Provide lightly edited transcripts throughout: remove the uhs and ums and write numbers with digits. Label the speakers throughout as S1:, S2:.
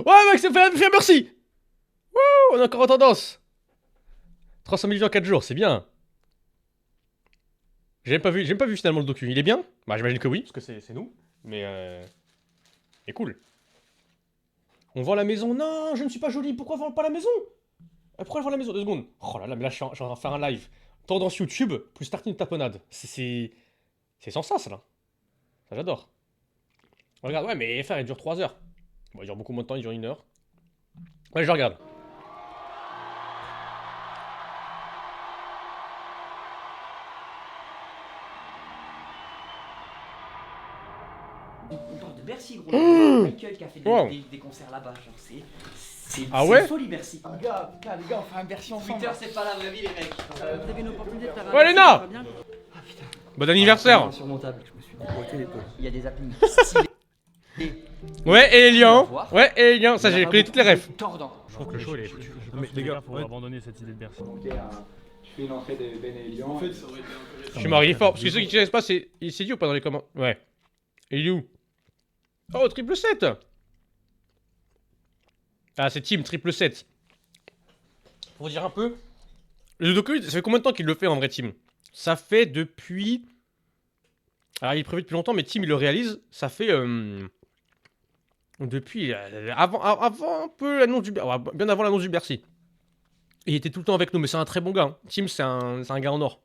S1: Ouais, mec, c'est fait, merci. Wouh, on est encore en tendance. 300 000 vues en 4 jours, c'est bien. J'ai même pas vu finalement le docu. Il est bien? Bah, j'imagine que oui, parce que c'est nous. Mais cool. On vend la maison. Non, je ne suis pas jolie. Pourquoi vend pas la maison? Pourquoi elle vend la maison? 2 secondes. Oh là là, mais là, je suis en train de faire un live. Tendance YouTube, plus starting une tapenade. C'est sans ça, ça là. Ça, j'adore. Regarde, ouais, mais FR, il dure 3 heures. Bon, il dure beaucoup moins de temps, il dure 1 heure. Ouais, je regarde.
S2: On parle de Bercy, gros. Michael qui a fait des concerts là-bas. Genre, c'est
S1: Ah ouais?
S2: folie, Bercy.
S3: Les gars, on fait un Bercy ensemble.
S2: Twitter, c'est pas la vraie vie, les mecs. Vous avez une opportunité de faire un
S1: Ouais,
S2: Bercy,
S1: Léna!
S2: ça va bien.
S1: Bon anniversaire!
S2: Insurmontable, je me suis botté l'épaule. Il y a des applis stylés.
S1: Ouais, et les liens. Ouais, et les liens. Ça, j'ai pris toutes les refs.
S3: Tordant.
S1: Je trouve que le show, il est.
S4: Mais les gars, faut abandonner cette idée de Bercy.
S5: Je fais une entrée de Ben et Lyon. En fait, ça aurait été
S1: Je suis marié fort. Parce que ceux qui ne connaissent pas, c'est. Il s'est dit ou pas dans les commentaires? Ouais. Et il est où? Oh, triple 7! Ah, c'est Team triple 7. Pour dire un peu. Le docu, ça fait combien de temps qu'il le fait en vrai, Team? Ça fait depuis. Alors, il est prévu depuis longtemps, mais Team, il le réalise. Ça fait. Depuis. Avant un peu l'annonce du. Bien avant l'annonce du Bercy. Et il était tout le temps avec nous, mais c'est un très bon gars. Hein. Team, c'est un gars en or.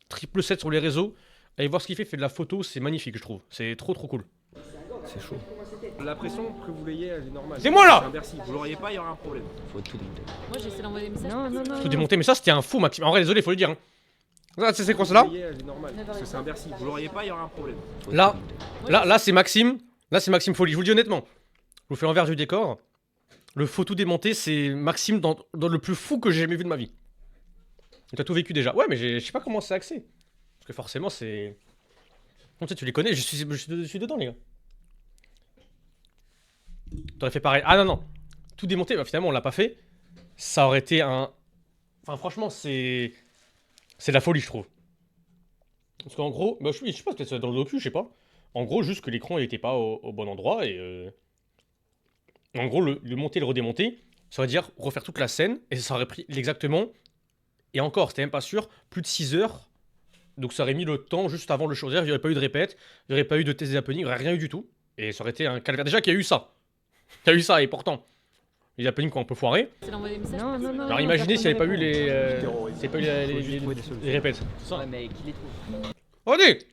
S1: Triple 7 sur les réseaux. Allez voir ce qu'il fait, fait de la photo, c'est magnifique, je trouve. C'est trop cool.
S4: C'est chaud. La pression que vous l'ayez, elle est normale.
S1: C'est moi là!
S4: Un Bercy, vous l'auriez pas, il y aurait un problème.
S2: Faut tout démonter.
S6: Moi j'essaie d'envoyer des messages.
S1: Tout démonté, mais ça c'était un fou, Maxime. En vrai, désolé, faut le dire. Hein. Ah, c'est quoi ça là?
S4: Vous l'ayez, elle est normale. Parce que c'est un Bercy, vous l'auriez pas, il y aurait un problème.
S1: Là, c'est Maxime. Là, c'est Maxime Folie. Je vous le dis honnêtement. Je vous fais l'envers du décor. Le faut tout démonter, c'est Maxime dans le plus fou que j'ai jamais vu de ma vie. T'as tout vécu déjà. Ouais, mais je sais pas comment c'est axé. Parce que forcément, c'est. Non, tu sais, tu les connais, je suis dedans, les gars. T'aurais fait pareil. Ah non, non. Tout démonter, bah, finalement, on l'a pas fait. Ça aurait été un. Enfin, franchement, c'est. C'est de la folie, je trouve. Parce qu'en gros, bah, je sais pas, peut-être dans le docu, je sais pas. En gros, juste que l'écran il était pas au bon endroit et. En gros, le monter et le redémonter, ça veut dire refaire toute la scène et ça aurait pris exactement. Et encore, c'était même pas sûr, plus de 6 heures. Donc ça aurait mis le temps juste avant le show. Il n'y aurait pas eu de répète, il n'y aurait pas eu de test des happenings, il n'y aurait rien eu du tout. Et ça aurait été un calvaire. Déjà qu'il y a eu ça. Il y a eu ça et pourtant. Les happenings qu'on peut foirer.
S6: J'essaie d'envoyer des messages.
S7: Non.
S1: Alors imaginez s'il n'y avait pas eu les. S'il n'y avait pas eu les répètes. C'est ça.
S2: Ouais, mais qui les trouve?
S1: Regardez!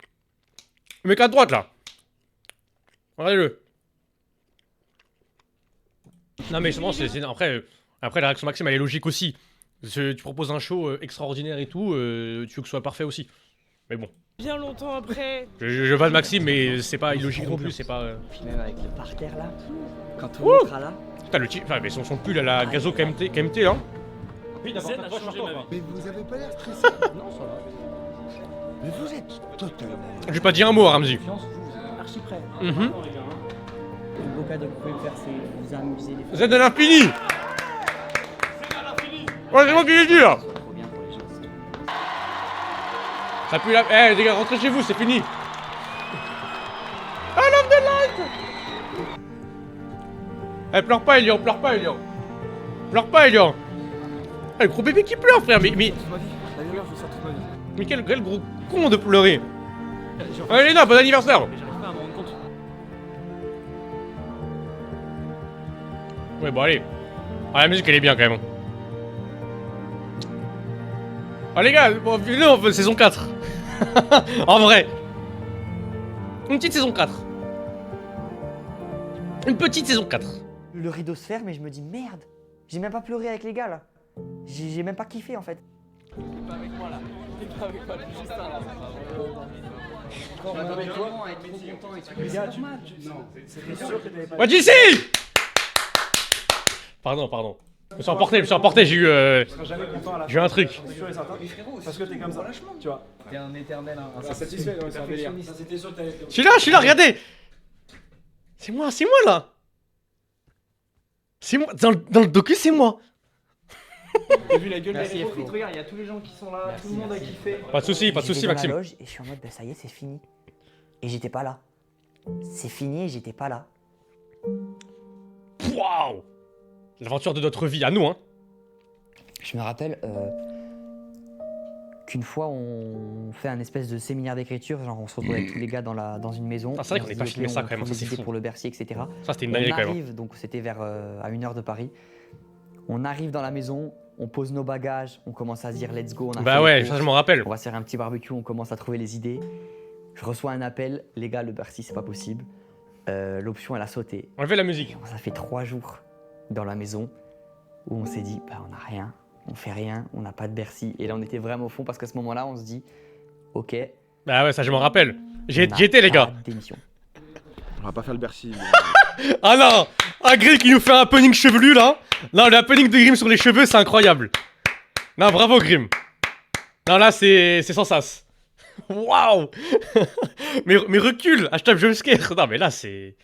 S1: Le mec à droite là. Regardez-le. Non mais justement, après la réaction Maxime elle est logique aussi. Tu proposes un show extraordinaire et tout, tu veux que ce soit parfait aussi. Mais bon.
S7: Bien longtemps après.
S1: Je vanne Maxime, mais c'est pas illogique non plus, c'est pas.
S2: Puis même avec le parterre là, quand tout le monde sera là.
S1: Putain, le type. Enfin, mais son pull à la gazo KMT là. Oui,
S4: Zen a changé ma vie.
S8: Mais vous avez pas l'air stressé.
S2: Non, ça va.
S8: Mais vous êtes totalement.
S1: Je vais pas dire un mot, Ramzi.
S2: Confiance, vous archi prêt.
S1: Mhm.
S2: Le beau cadeau que vous pouvez me faire, c'est vous amuser les
S1: Z de l'infini! Ouais, c'est moi qui l'ai dit là!
S2: C'est trop bien pour les gens.
S1: Ça pue la. Eh, les gars, rentrez chez vous, c'est fini! I love the light! Eh, pleure pas, Elian, pleure pas, Elian! Pleure pas, Elian! Eh, le gros bébé qui pleure, frère! Mais
S4: Toute ma vie. La lumière, je fais ça toute ma vie.
S1: quel gros con de pleurer! Allez, Léna, bon anniversaire!
S4: Mais j'arrive pas à me rendre compte.
S1: Ouais, bon, allez. Ah, la musique, elle est bien quand même. Ah, les gars, bon, venez, on fait saison 4. En vrai. Une petite saison 4. Une petite saison 4.
S2: Le rideau se ferme et je me dis merde, j'ai même pas pleuré avec les gars là. J'ai même pas kiffé en fait.
S7: T'es pas avec moi là. T'es pas avec moi, juste ça là.
S2: Encore avec toi, être trop content et tout. Mais c'est normal.
S4: C'était sûr que t'avais pas.
S1: Ouais, JC! Pardon. Je me suis emporté, j'ai eu.
S4: Tu seras jamais content à la fin.
S1: J'ai eu un truc.
S4: C'est sûr et certain. Parce que t'es comme ça. Tu vois.
S2: T'es un éternel
S4: Satisfait, ouais, c'est un délire.
S5: C'était sûr que t'allais être
S1: Je suis là, regardez! C'est moi là! C'est moi, dans le docu, c'est moi!
S4: T'as vu la gueule
S2: Merci,
S4: des
S2: Flo.
S4: hypocrites? Regarde, il y a tous les gens qui sont là, tout le monde a kiffé.
S1: Pas de soucis,
S2: Je vais dans
S1: Maxime.
S2: la loge et je suis en mode bah ça y est, c'est fini. Et j'étais pas là. C'est fini et j'étais pas là.
S1: Waouh! L'aventure de notre vie, à nous, hein.
S2: Je me rappelle qu'une fois, on fait un espèce de séminaire d'écriture, genre on se retrouve avec tous les gars dans une maison.
S1: Ah, c'est vrai
S2: on
S1: qu'on
S2: se
S1: n'est
S2: dit,
S1: pas
S2: ok,
S1: filmé ça
S2: on
S1: quand même,
S2: trouve
S1: ça,
S2: des
S1: c'est
S2: idées
S1: fou.
S2: pour le Bercy, etc.
S1: Ça, c'était une
S2: On
S1: dinguerie quand même.
S2: arrive, donc c'était vers à 1 heure de Paris. On arrive dans la maison, on pose nos bagages, on commence à se dire let's go. On a
S1: Bah
S2: fait
S1: ouais,
S2: les
S1: ça
S2: courses,
S1: je m'en rappelle.
S2: on va se faire un petit barbecue, on commence à trouver les idées. Je reçois un appel, les gars, le Bercy, c'est pas possible. L'option, elle a sauté.
S1: On fait la musique.
S2: Ça fait 3 jours dans la maison où on s'est dit, bah, on n'a rien, on fait rien, on n'a pas de Bercy. Et là, on était vraiment au fond parce qu'à ce moment-là, on se dit, ok.
S1: Bah ouais, ça je m'en rappelle. J'y
S2: on n'a
S1: étais les
S2: pas
S1: gars.
S2: de démission.
S4: On va pas faire le Bercy.
S1: Ah non! Ah Grim qui nous fait un happening chevelu là. Non, le happening de Grim sur les cheveux, c'est incroyable. Non, bravo Grim. Non, là c'est sans sas. Waouh! mais recule! Hashtag jumpscare. Non, mais là c'est.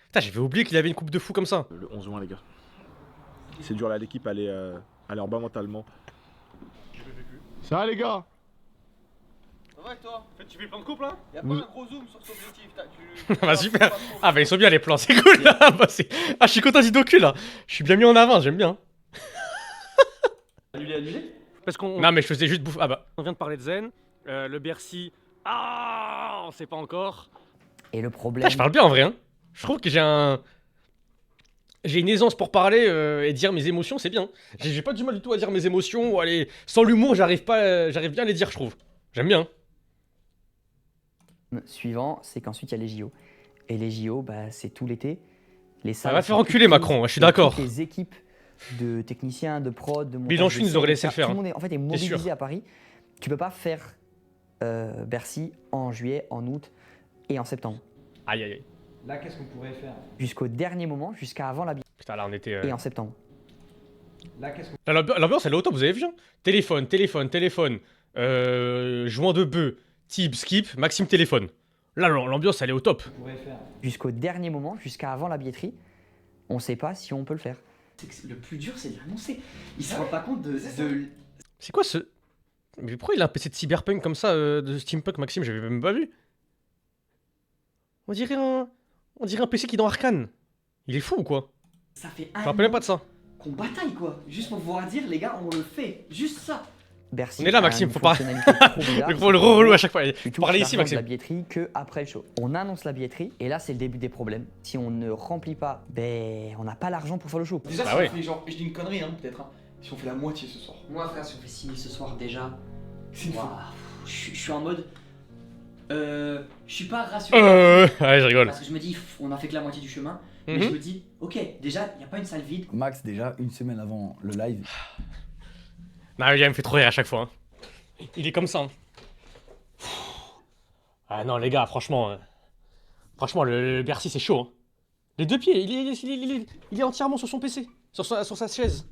S1: Putain, j'avais oublié qu'il avait une coupe de fou comme ça.
S4: Le 11 juin, les gars. C'est dur là, l'équipe elle est en bas mentalement. Ça va les gars?
S7: Ça va avec toi?
S1: Tu fais le plan de couple là?
S7: Y'a pas un gros zoom sur cet objectif.
S1: Bah super! Ah bah ils sont bien les plans, c'est cool là! Bah, ah, je suis content du docu là! Je suis bien mis en avant, j'aime bien.
S7: Annulé?
S1: Parce qu'on. Non, mais je faisais juste bouffer. Ah bah, on vient de parler de Zen. Le Bercy. Ah, on sait pas encore.
S2: Et le problème,
S1: Putain, je parle bien en vrai, hein. Je trouve que j'ai un. J'ai une aisance pour parler et dire mes émotions, c'est bien. J'ai pas du mal du tout à dire mes émotions ou aller. Sans l'humour, j'arrive pas. J'arrive bien à les dire, je trouve. J'aime bien.
S2: suivant, c'est qu'ensuite il y a les JO. Et les JO, bah, c'est tout l'été. Les
S1: Ça
S2: salles
S1: va te faire
S2: sont
S1: enculer
S2: toutes
S1: Macron, je suis
S2: et
S1: d'accord.
S2: toutes les équipes de techniciens, de prod, de montage.
S1: Bilanchine
S2: de
S1: nous aurait
S2: scène,
S1: laissé le
S2: tout
S1: faire,
S2: le monde est, en fait, est
S1: sûr.
S2: mobilisé à Paris. Tu peux pas faire Bercy en juillet, en août et en septembre.
S1: Aïe aïe aïe.
S5: Là, qu'est-ce qu'on pourrait faire?
S2: Jusqu'au dernier moment, jusqu'à avant la billetterie.
S1: Putain, là on était.
S2: Et en septembre.
S5: Là, qu'est-ce qu'on
S1: Là, l'ambiance elle est au top, vous avez vu hein. Téléphone, joint de bœuf, type, skip, Maxime téléphone. Là l'ambiance elle est au top.
S5: pourrait faire?
S2: Jusqu'au dernier moment, jusqu'à avant la billetterie, on sait pas si on peut le faire.
S3: Le plus dur, c'est de l'annoncer. Il se rend pas compte de.
S1: C'est quoi ce. Mais pourquoi il a un PC de cyberpunk comme ça, de steampunk Maxime, j'avais même pas vu. On dirait un PC qui est dans Arcane. Il est fou ou quoi?
S3: Ça fait
S1: Je
S3: un
S1: me rappelle même
S3: an
S1: pas de ça.
S3: qu'on bataille, quoi. Juste pour pouvoir dire, les gars, on le fait. Juste ça.
S2: Bercy
S1: On est là,
S2: a
S1: Maxime,
S2: une
S1: faut pas-
S2: fonctionnalité trop bizarre,
S1: Il faut le relou à chaque fois.
S2: tu
S1: Faut parler
S2: touches
S1: ici
S2: l'argent de la
S1: Maxime.
S2: billetterie que après le show. On annonce la billetterie et là c'est le début des problèmes. Si on ne remplit pas, ben on n'a pas l'argent pour faire le show.
S3: Déjà,
S1: Bah
S3: si
S1: ouais.
S3: on fait genre, je dis une connerie, hein, peut-être. Hein, si on fait la moitié ce soir.
S7: Moi, frère, si on fait 6 000 ce soir déjà,
S3: C'est une
S7: waouh,
S3: fois.
S7: je suis en mode. Je suis pas rassuré.
S1: Ouais, je rigole.
S7: Parce que je me dis, on a fait que la moitié du chemin. Mais
S1: Mhm.
S7: je me dis, ok, déjà, il n'y a pas une salle vide.
S8: Max, déjà, une semaine avant le live,
S1: Non, le gars il me fait trop rire à chaque fois. Hein. Il est comme ça. Hein. Ah non les gars, franchement. Franchement, le Bercy c'est chaud. Hein. Les deux pieds, il est entièrement sur son PC. Sur sa chaise.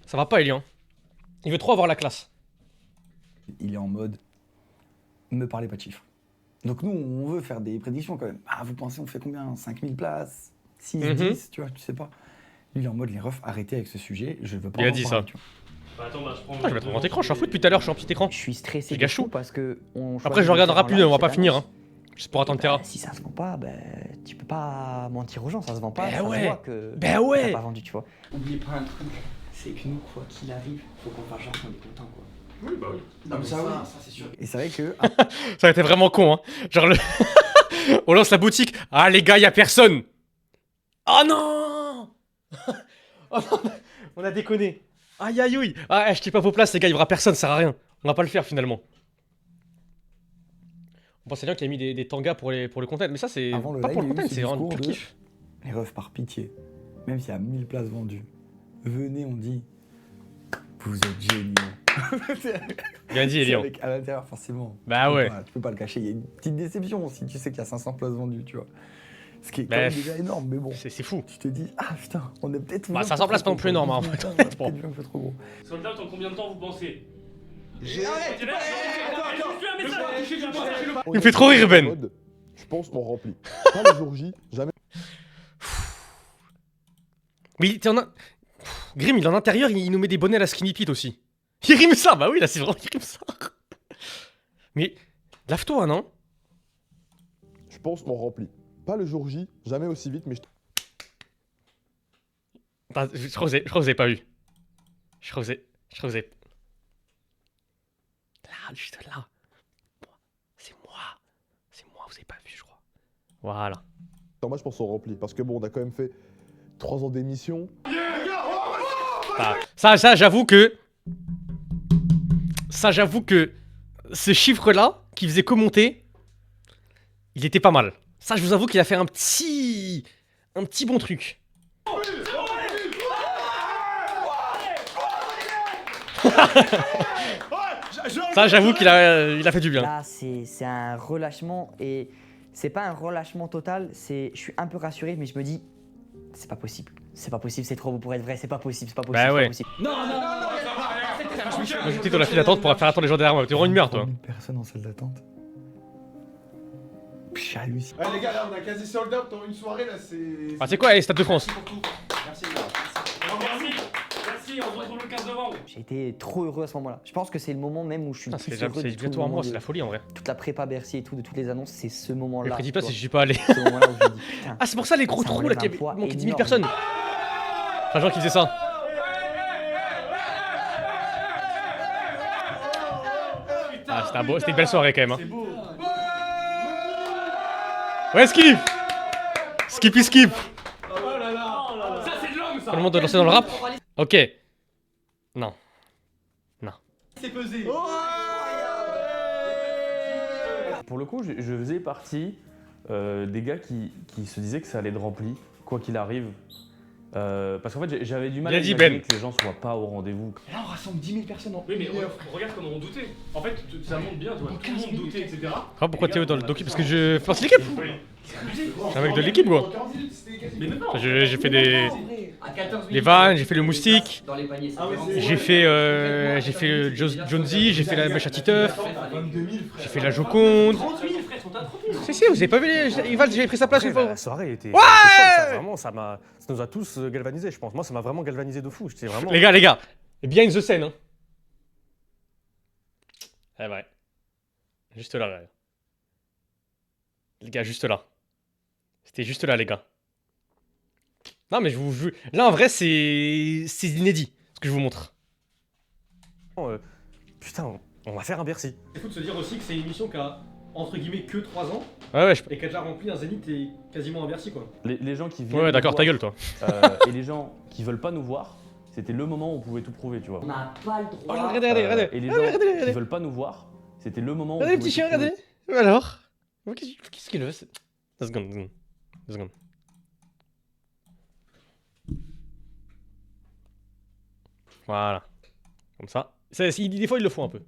S1: Ça va pas, Elian. Il veut trop avoir la classe.
S8: il est en mode me parlez pas de chiffres. Donc nous, on veut faire des prédictions quand même. Ah, vous pensez on fait combien? 5000 places 6,
S1: Mhm.
S8: 10, tu vois, tu sais pas. Lui, il est en mode les refs, arrêtez avec ce sujet, je veux pas
S1: Il a
S8: en
S1: dit
S8: parler,
S1: ça.
S8: tu vois.
S1: Ah, je vais mettre mon grand écran, je suis en fou depuis tout à l'heure, je suis en petit écran.
S2: Je suis stressé
S1: C'est gars
S2: du coup
S1: chaud.
S2: parce que on
S1: Après
S2: choisit
S1: je
S2: de
S1: regarde
S2: faire en
S1: rapide,
S2: live
S1: on va
S2: cette
S1: pas finir.
S2: annonce.
S1: Hein. Juste pour attendre Terra.
S2: Si ça se vend pas, ben tu peux pas mentir aux gens, ça se vend pas,
S1: Ben
S2: ça
S1: ouais.
S2: se voit que
S1: Ben
S2: t'as
S1: ouais.
S2: pas vendu, tu vois.
S3: Oubliez pas un truc, c'est que nous, quoi qu'il arrive, faut qu'on fasse genre qu'on est content, quoi.
S1: Oui, bah oui.
S3: Non, mais ça, oui, ça c'est sûr.
S8: Et c'est vrai que
S1: Ça a été vraiment con, hein. Genre le. On lance la boutique. Ah les gars, y a personne. Oh non. Oh non, on a déconné. Aïe aïe aïe. Ah, achetez pas vos places, les gars, il y aura personne, ça sert à rien. On va pas le faire finalement. On pensait bien qu'il a mis des tangas pour le content, mais ça c'est
S8: Avant le
S1: pas
S8: live,
S1: pour le
S8: il y a eu
S1: content,
S8: ce
S1: c'est vraiment
S8: discours
S1: pur
S8: de-
S1: kiff.
S8: les refs, par pitié, même s'il y a 1000 places vendues, venez, on dit vous êtes géniaux.
S1: Bien dit,
S8: C'est
S1: Elian.
S8: avec à l'intérieur, forcément.
S1: Bah
S8: Tu peux
S1: ouais.
S8: pas- Tu peux pas le cacher. Il y a une petite déception si tu sais qu'il y a 500 places vendues, tu vois. Ce qui est quand
S1: Bah,
S8: même déjà énorme, mais bon.
S1: C'est fou.
S8: Tu te dis, ah putain, on est peut-être.
S1: Bah,
S8: un peu
S1: 500 places,
S8: trop
S1: pas non plus
S8: gros,
S1: énorme, hein,
S8: quoi.
S1: en fait,
S8: On a
S1: honnêtement.
S8: peut-être vu un peu trop gros.
S1: Sold out en combien de temps vous pensez?
S6: On
S1: Il me fait trop rire,
S6: en
S1: Ben.
S6: mode, je pense qu'on remplit. Pas le jour J, jamais.
S1: Mais t'es en a... Grim, il est en intérieur, il nous met des bonnets à la Skinny Pete aussi. Il rime ça, bah oui, là c'est vraiment il rime ça. Mais lave-toi, non?
S6: Je pense qu'on remplit. Pas le jour J, jamais aussi vite, mais je...
S1: Attends, je crois que vous avez pas vu. Je crois que vous avez... Là, juste là. C'est moi, vous avez pas vu, je crois. Voilà.
S6: Dommage pour son rempli. Parce que bon, on a quand même fait 3 ans d'émission.
S1: Ça, j'avoue que... Ça, j'avoue que... Ce chiffre-là, qui faisait que monter, il était pas mal. Ça, je vous avoue qu'il a fait un petit bon truc. Ça, j'avoue qu'il a fait du bien.
S2: Là, c'est un relâchement et c'est pas un relâchement total. Je suis un peu rassuré, mais je me dis, c'est pas possible. C'est pas possible, c'est trop beau pour être vrai. C'est pas possible, c'est pas possible.
S1: Bah ouais.
S2: C'est pas possible.
S1: Moi, j'étais dans la file d'attente pour faire attendre les gens derrière moi. T'es vraiment une merde, toi.
S8: 3000 personnes en salle d'attente. Je suis halluciné.
S4: Ouais, les gars, là, on a quasi sold out dans une soirée, là, c'est.
S1: Ah, c'est quoi, allez, Stade de France.
S5: Merci, les gars.
S7: Merci, on se retrouve le 15 novembre.
S2: J'ai été trop heureux à ce moment-là. Je pense que c'est le moment même où je suis
S1: Ah,
S2: plus
S1: c'est
S2: heureux de tout
S1: bientôt
S2: le
S1: un mois,
S2: moment
S1: c'est
S2: de-
S1: la folie en vrai.
S2: toute la prépa Bercy et tout, de toutes les annonces, c'est ce moment-là.
S1: Mais prédis
S2: tu
S1: pas
S2: vois.
S1: si je suis pas allé.
S2: Ce moment-là où je me dis, putain.
S1: Ah, c'est pour ça les gros
S2: Ça
S1: trous là,
S2: enlève
S1: qui
S2: un poids
S1: manquait 10 000
S2: énorme.
S1: personnes. Enfin, gens qui faisaient ça. Ah, c'était une belle soirée quand même. Hein. Ouais, skip! Skippy skip!
S7: Ça, c'est de l'homme, ça.
S1: Tout le monde doit lancer dans le rap? Ok. Non.
S3: C'est pesé.
S9: Pour le coup, je faisais partie des gars qui se disaient que ça allait être rempli, quoi qu'il arrive. Parce qu'en fait, j'avais du mal
S1: Il a
S9: à
S1: dit
S9: imaginer
S1: Ben.
S9: que les gens soient pas au rendez-vous.
S3: Et là, on rassemble 10 000 personnes en
S7: Oui, mais
S3: une heure.
S7: regarde comment on doutait. En fait, ça monte bien, toi. Tout le monde doutait, etc.
S1: Ah, pourquoi Théo dans le docu? Parce que je force l'équipe! Je suis un mec de l'équipe, quoi.
S7: Mais non,
S1: J'ai fait des
S3: À 14
S1: les vannes, j'ai fait le moustique,
S3: dans les paniers.
S5: Ah ouais, c'est-
S1: j'ai fait le Jonesy, j'ai fait la mèche à Titeuf,
S5: 22 000, frère.
S1: j'ai fait la Joconde.
S7: 30 000, frère, sont à 30 000.
S1: Si, vous avez pas vu les... Ival, j'avais pris sa place une fois.
S10: La soirée était.
S1: Ouais
S10: ça, vraiment, ça nous a tous galvanisés, je pense. Moi, ça m'a vraiment galvanisé de fou. J'étais vraiment.
S1: Les gars, behind the scene, hein. Eh ouais. Juste là, là. Les gars, juste là. C'était juste là, les gars. Non, mais là, en vrai, c'est inédit, ce que je vous montre.
S10: Putain, on va faire un Bercy.
S1: Il faut se dire aussi que c'est une émission qui a, entre guillemets, que 3 ans. Et qui a déjà rempli un Zénith et quasiment un Bercy, quoi.
S9: Les gens qui viennent
S1: Ouais,
S9: nous
S1: d'accord, ta
S9: voir,
S1: gueule, toi.
S9: et les gens qui veulent pas nous voir, c'était le moment où on pouvait tout prouver, tu vois.
S2: On n'a pas le droit.
S1: Regardez.
S9: Et les gens qui veulent pas nous voir, c'était le moment où on
S1: Regardez,
S9: pouvait
S1: petit chien,
S9: tout prouver.
S1: regardez. Alors qu'est-ce qu'il veut? 2 secondes. 2 secondes. Voilà. Comme ça. Des fois, ils le font un peu.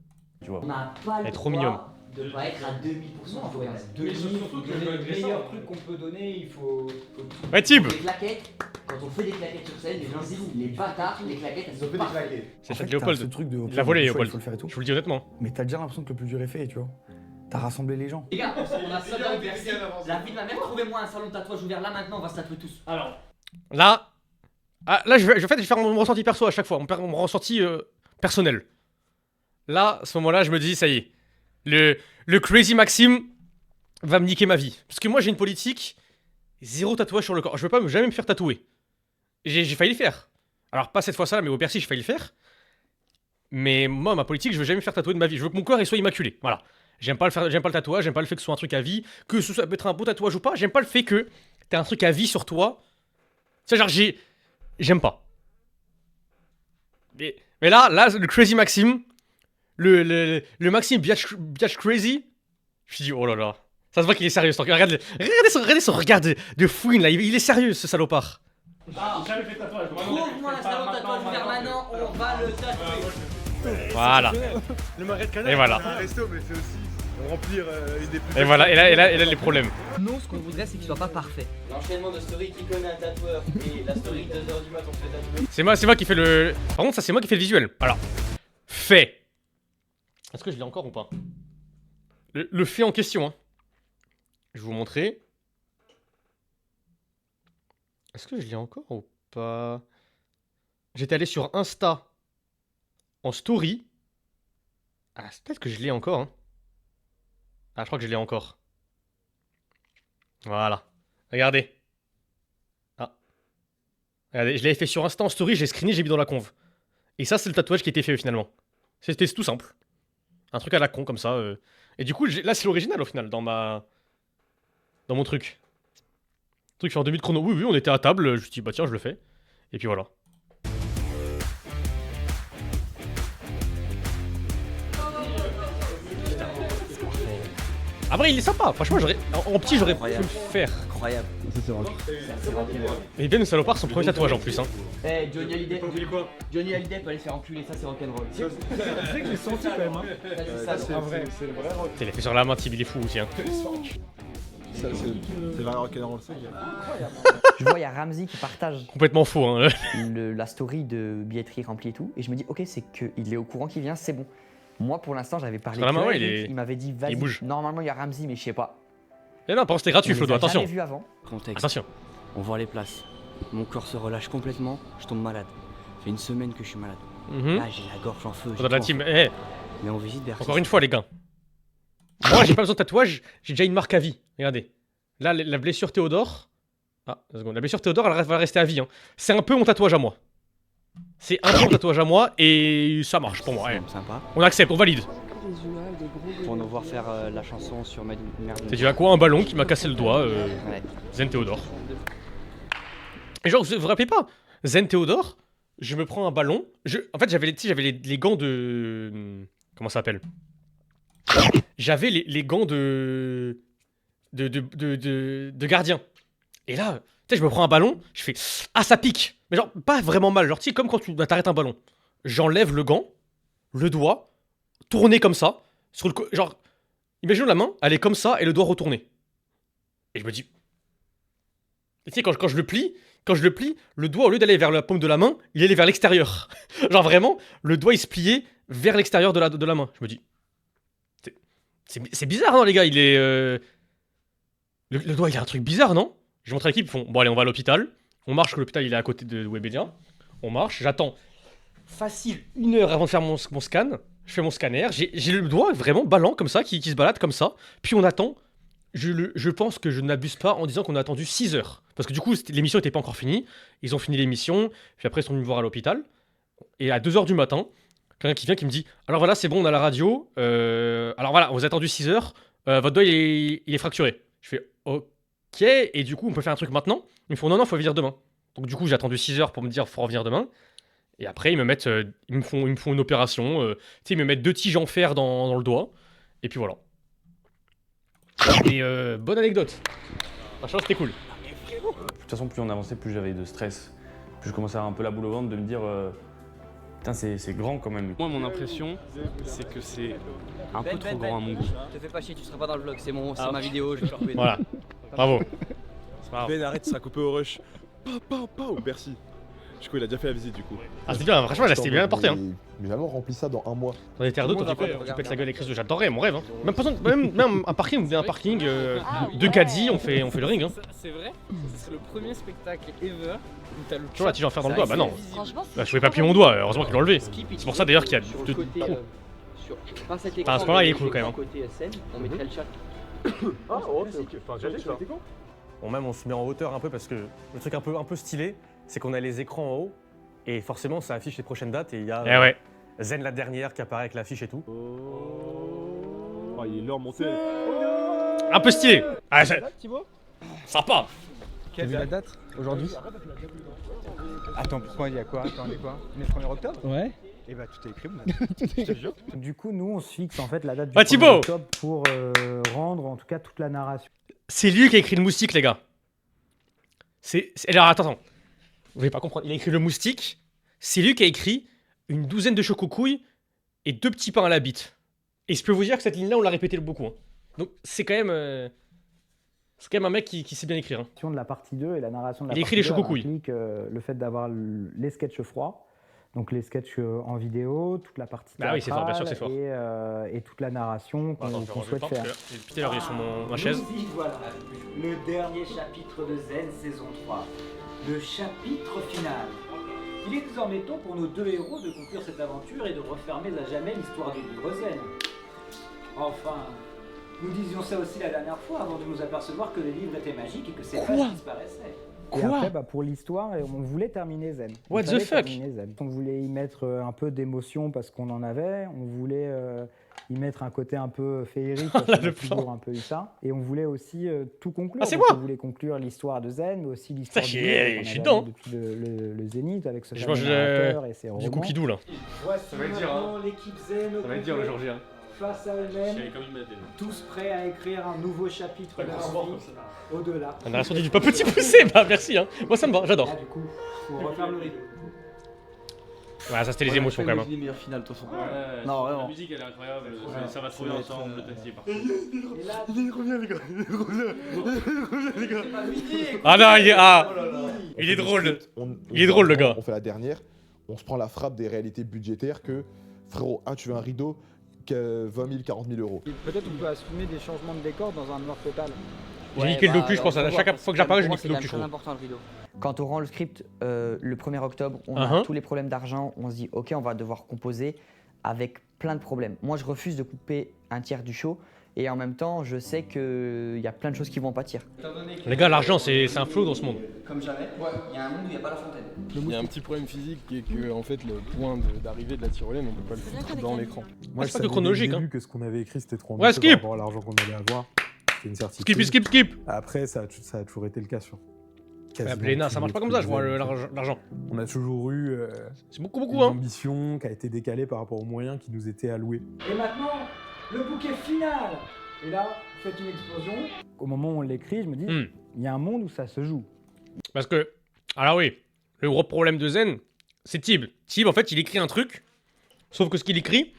S9: Tu vois.
S2: On n'a pas
S1: Elle
S2: le
S1: est trop
S2: droit
S1: mignonne.
S2: de pas être à 2000%.
S3: Non, faut être à
S2: faut
S3: 2000,
S5: surtout que
S3: le
S5: le
S3: meilleur truc qu'on peut donner, il faut tout.
S1: Ouais, Tib.
S2: Les claquettes, quand on fait des claquettes sur scène, les gens les bâtards, les claquettes, elles
S4: Ils
S2: sont
S4: ont fait des
S2: parfaites.
S4: claquettes.
S1: C'est
S8: En
S1: ça,
S8: fait, t'as ce
S1: Léopold.
S8: truc de,
S1: Il l'a volé,
S8: il faut
S1: Léopold.
S8: le faire et tout.
S1: Je vous le dis honnêtement.
S8: Mais t'as déjà l'impression que le plus dur est fait, tu vois. T'as rassemblé les gens.
S3: Les gars, on a ça
S4: Les
S3: dans
S4: gars,
S3: le Bercy.
S4: les gars, avance.
S3: La vie de ma mère, trouvez-moi un salon de tatouage ouvert là maintenant, on va se tatouer tous.
S7: Alors,
S1: Là. Ah, là, je vais faire mon ressenti perso à chaque fois. Mon ressenti personnel. Là, à ce moment-là, je me dis, ça y est. Le Crazy Maxime va me niquer ma vie. Parce que moi, j'ai une politique. 0 tatouage sur le corps. Je veux pas jamais me faire tatouer. J'ai failli le faire. Alors, pas cette fois-là, mais au Bercy, j'ai failli le faire. Mais moi, ma politique, je veux jamais me faire tatouer de ma vie. Je veux que mon corps il soit immaculé. Voilà. J'aime pas le tatouage, j'aime pas le fait que ce soit un truc à vie. Que ce soit peut être un beau tatouage ou pas, j'aime pas le fait que t'aies un truc à vie sur toi. C'est genre, j'aime pas. Mais là, le Crazy Maxime, le Maxime Biatch Crazy, je me suis dit, oh là là. Ça se voit qu'il est sérieux. Regardez son regard de fouine là. Il est sérieux, ce salopard.
S7: jamais fait de tatouage. Vraiment,
S3: Trouve-moi un
S7: faites pas
S3: salon de
S7: maintenant,
S3: tatouage ouvert maintenant, on va le tatouer.
S1: Voilà.
S4: Le marais de Canal,
S1: Et voilà.
S4: c'est un resto, mais c'est aussi remplir une des plus.
S1: Et voilà. Et là, les problèmes.
S3: Non, ce qu'on voudrait, c'est qu'il soit pas parfait. L'enchaînement de story qui connaît un tatoueur et la story de 2h du mat, on se fait tatouer.
S1: C'est moi qui fais le. Par contre, ça, c'est moi qui fais le visuel. Alors, fait. Est-ce que je l'ai encore ou pas? Le fait en question, hein. Je vais vous montrer. Est-ce que je l'ai encore ou pas? J'étais allé sur Insta en story. Ah, c'est peut-être que je l'ai encore, hein. Ah, je crois que je l'ai encore. Voilà. Regardez. Ah. Regardez, je l'avais fait sur Insta en story, j'ai screené, j'ai mis dans la conve. Et ça, c'est le tatouage qui a été fait finalement. C'était tout simple. Un truc à la con comme ça. Et du coup, là, c'est l'original au final dans mon truc. Truc fait en 2 minutes chrono. Oui, on était à table. Je me suis dit, bah tiens, je le fais. Et puis voilà. Après, il est sympa. Franchement, en petit, j'aurais pu le faire.
S3: Incroyable.
S8: C'est rock.
S1: Et bien, le salopard, son premier tatouage en plus. Hein.
S3: Eh, Johnny Hallyday. Johnny Hallyday peut aller se faire enculer, ça c'est rock'n'roll.
S5: C'est vrai que j'ai senti quand même. Hein.
S3: Ça, c'est
S5: vrai, c'est le vrai rock.
S1: Il a fait sur la main, Tib, il est fou aussi. Hein.
S4: C'est le vrai rock'n'roll, ça.
S2: Je vois, il y a Ramsey qui partage
S1: Complètement faux. Hein.
S2: la story de billetterie remplie et tout. Et je me dis, ok, c'est qu'il est au courant qu'il vient, c'est bon. Moi, pour l'instant, j'avais parlé.
S1: Sur la main, ouais,
S2: il m'avait dit, vas-y.
S1: Il bouge.
S2: Normalement, il y a Ramsey, mais je sais pas.
S1: Mais non, par contre, c'était gratuit, Flodo, attention.
S2: Vu avant.
S3: Contexte.
S1: Attention.
S3: On voit les places. Mon corps se relâche complètement, je tombe malade. Ça fait une semaine que je suis malade. Là, j'ai la gorge en feu.
S1: Dans la team. Eh,
S3: mais on visite vers.
S1: encore une fois, les gars. Moi, j'ai pas besoin de tatouage, j'ai déjà une marque à vie. Regardez. Là, la blessure Théodore. Ah, 2 secondes. La blessure Théodore, elle va rester à vie. Hein. C'est un peu mon tatouage à moi. C'est un peu mon tatouage à moi et ça marche pour moi. Ouais.
S3: Sympa.
S1: On accepte, on valide.
S3: Pour nous voir faire la chanson sur Merde.
S1: C'est dû à quoi? Un ballon qui m'a cassé le doigt.
S3: Ouais.
S1: Zen Théodore. Et genre, vous vous rappelez pas? Zen Théodore, je me prends un ballon. En fait, j'avais les gants de. Comment ça s'appelle? J'avais les gants de gardien. Et là, tu sais, je me prends un ballon, je fais ah, ça pique. Mais genre, pas vraiment mal. Genre, tu sais, comme quand tu t'arrêtes un ballon. J'enlève le gant, le doigt, tourné comme ça. Sur le genre, imagine la main, elle est comme ça et le doigt retourné. Et je me dis. Et tu sais, quand je le plie, le doigt, au lieu d'aller vers la paume de la main, il allait vers l'extérieur. Genre vraiment, le doigt il se pliait vers l'extérieur de la main. Je me dis. C'est bizarre, non, les gars? Il est. Le doigt, il a un truc bizarre, non? Je montre à l'équipe, ils font bon, allez, on va à l'hôpital. On marche, que l'hôpital il est à côté de Webedia. On marche, j'attends facile 1 heure avant de faire mon scan. Je fais mon scanner, j'ai le doigt vraiment ballant comme ça, qui se balade comme ça. Puis on attend. Je pense que je n'abuse pas en disant qu'on a attendu 6 heures. Parce que du coup, l'émission n'était pas encore finie. Ils ont fini l'émission, puis après ils sont venus me voir à l'hôpital. Et à 2h du matin, quelqu'un qui vient qui me dit alors voilà, c'est bon, on a la radio. Alors voilà, on vous a attendu 6 heures. Votre doigt il est fracturé. Je fais ok, et du coup on peut faire un truc maintenant. Ils me font non, faut venir demain. Donc du coup j'ai attendu 6 heures pour me dire faut revenir demain. Et après ils me font une opération. Tu sais, ils me mettent 2 tiges en fer dans le doigt. Et puis voilà. Et bonne anecdote. Franchement c'était cool.
S9: De toute façon, plus on avançait, plus j'avais de stress. Plus je commençais à avoir un peu la boule au ventre de me dire putain, c'est grand quand même.
S11: Moi, mon impression, c'est que c'est un peu trop grand à mon goût.
S3: Te fais pas chier, tu seras pas dans le vlog, c'est ma vidéo, je vais te couper.
S1: Voilà, bravo.
S4: Ben arrête, il sera coupé au rush. Pas au Bercy. Du coup, il a déjà fait la visite du coup.
S1: Ah, c'était bien, franchement, là c'était bien apporté. Hein.
S6: Mais jamais on remplit ça dans 1 mois.
S1: Dans les terres d'eau, t'as dit quoi? Tu pètes la gueule avec Chris, j'adorerais, mon rêve. Hein. Même un parking, vous venez un parking, 2 caddies, on fait le ring. Hein.
S7: C'est vrai? C'est le premier spectacle ever où t'as le
S1: Tu vois, la tige en fer dans le doigt, bah non.
S7: Franchement,
S1: Bah, je pouvais pas plier mon doigt, heureusement qu'ils l'ont enlevé. C'est pour ça d'ailleurs qu'il y a 2 trous.
S3: Pas cet
S1: Enfin, ce moment-là, il est cool quand même.
S3: Hein. Côté scène, on mettrait le chat.
S5: Ah, ok, enfin, j'ai ça.
S10: Bon, même on se met en hauteur un peu parce que le truc un peu stylé, c'est qu'on a les écrans en haut et forcément ça affiche les prochaines dates et il y a
S1: ouais.
S10: Zen la dernière qui apparaît avec l'affiche et tout.
S4: Oh, il est l'heure montée.
S1: Un peu stylé. Ah, sympa.
S5: T'as vu la date aujourd'hui? Attends, pourquoi il y a quoi? Attends, on est quoi? On est le 1er octobre? Ouais. Et bah tout est écrit, mon je te jure.
S12: Du coup, nous on se fixe en fait la date du
S1: Ah,
S12: 1er
S1: Thibaut
S12: octobre pour rendre en tout cas toute la narration.
S1: C'est lui qui a écrit le moustique, les gars. Alors, attends. Vous n'allez pas comprendre. Il a écrit le moustique. C'est lui qui a écrit une 12aine de chococouilles et 2 petits pains à la bite. Et je peux vous dire que cette ligne-là, on l'a répété beaucoup. Hein. Donc, c'est quand même un mec qui sait bien écrire. Hein.
S12: De la partie 2 et la narration de la
S1: il
S12: partie
S1: écrit les
S12: 2
S1: chococouilles.
S12: implique le fait d'avoir les sketchs froids. Donc les sketchs en vidéo, toute la partie
S1: Ah oui, c'est fort, bien sûr, c'est fort.
S12: Et toute la narration qu'on souhaite faire.
S1: Depuis tout à l'heure, il est sur ma chaise.
S13: Nous y voilà, le dernier chapitre de Zen saison 3, le chapitre final. Il est désormais temps pour nos 2 héros de conclure cette aventure et de refermer à jamais l'histoire du livre Zen. Enfin, nous disions ça aussi la dernière fois avant de nous apercevoir que les livres étaient magiques et que ces pages disparaissaient.
S12: Et après, pour l'histoire, on voulait terminer zen.
S1: What the fuck?
S12: On voulait y mettre un peu d'émotion parce qu'on en avait. On voulait y mettre un côté un peu féerique parce qu'on a toujours un peu eu ça. Et on voulait aussi tout conclure.
S1: Ah, c'est moi.
S12: On voulait conclure l'histoire de Zen, mais aussi l'histoire du
S1: je suis dedans.
S12: depuis le Zénith avec ce
S1: Je mange
S12: narrateur et ses romans.
S1: du cookie doux là.
S13: Voici
S10: Ça va être dur, hein.
S13: l'équipe Zen au
S10: Ça va être dur le
S13: complet,
S10: jour J. Hein.
S13: face à eux-mêmes,
S11: Je suis comme une madeleine.
S13: tous prêts à écrire un nouveau chapitre de leur vie au-delà.
S1: On a ressorti du pas petit poussé, bah merci hein. Moi ça me va, j'adore.
S13: Là, du coup, on referme le rideau.
S1: Ouais, ça c'était les émotions quand même.
S3: Les meilleures finales, de toute façon.
S11: Ouais,
S3: Non,
S11: la
S3: vraiment.
S11: musique elle est incroyable, ça va trop bien ensemble, le taxi est parti.
S13: Et là,
S6: Il revient les gars, il revient les gars.
S1: Ah non, il est drôle. Il est drôle le gars.
S6: On fait la dernière, on se prend la frappe des réalités budgétaires que, frérot, tu veux un rideau, que 20 000, 40 000 euros.
S12: Peut-être on peut assumer des changements de décor dans un noir total.
S1: J'ai niqué le docu, je pense, à chaque fois que j'apparais, j'ai niqué le docu, je trouve.
S3: important le rideau.
S2: Quand on rend le script le 1er octobre, on a tous les problèmes d'argent, on se dit ok, on va devoir composer avec plein de problèmes. Moi, je refuse de couper un tiers du show et en même temps, je sais qu'il y a plein de choses qui vont pâtir.
S1: Les gars, l'argent, c'est un flot dans ce monde.
S3: Comme jamais, il y a un monde où il n'y a pas la fontaine.
S14: Il y a un petit problème physique qui est que en fait, le point d'arrivée de la tyrolienne, on ne peut pas le foutre dans l'écran.
S1: Moi, c'est pas que chronologique.
S14: J'ai vu que ce qu'on avait écrit, c'était trop
S1: Ouais,
S14: ambitieux
S1: skip.
S14: par rapport à l'argent qu'on allait avoir. C'était une certitude.
S1: Skip.
S14: Après, ça a toujours été le cas sur.
S1: Léna, ça marche pas comme ça, je vois l'argent.
S14: On a toujours eu
S1: c'est beaucoup,
S14: une ambition qui a été décalée par rapport aux moyens qui nous étaient alloués.
S13: Et maintenant, le bouquet final. Et là, vous faites une explosion.
S12: Au moment où on l'écrit, je me dis, il y a un monde où ça se joue.
S1: Parce que, alors oui, le gros problème de Zen, c'est Tib. Tib, en fait, il écrit un truc, sauf que ce qu'il écrit,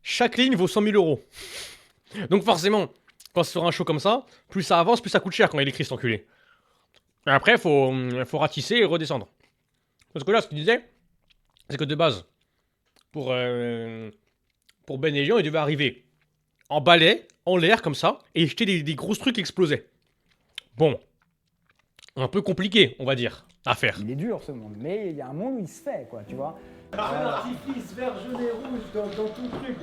S1: chaque ligne vaut 100 000 euros. Donc forcément, quand c'est sur un show comme ça, plus ça avance, plus ça coûte cher quand il écrit cet enculé. Et après, faut ratisser et redescendre. Parce que là, ce qu'il disait, c'est que de base, pour Ben et Lyon, il devait arriver en balai, en l'air comme ça, et jeter des gros trucs qui explosaient. Bon, un peu compliqué, on va dire, à faire.
S12: Il est dur ce monde, mais il y a un monde où il se fait, quoi, tu vois.
S13: Un artifice vert, jaune et rouge dans tout le truc.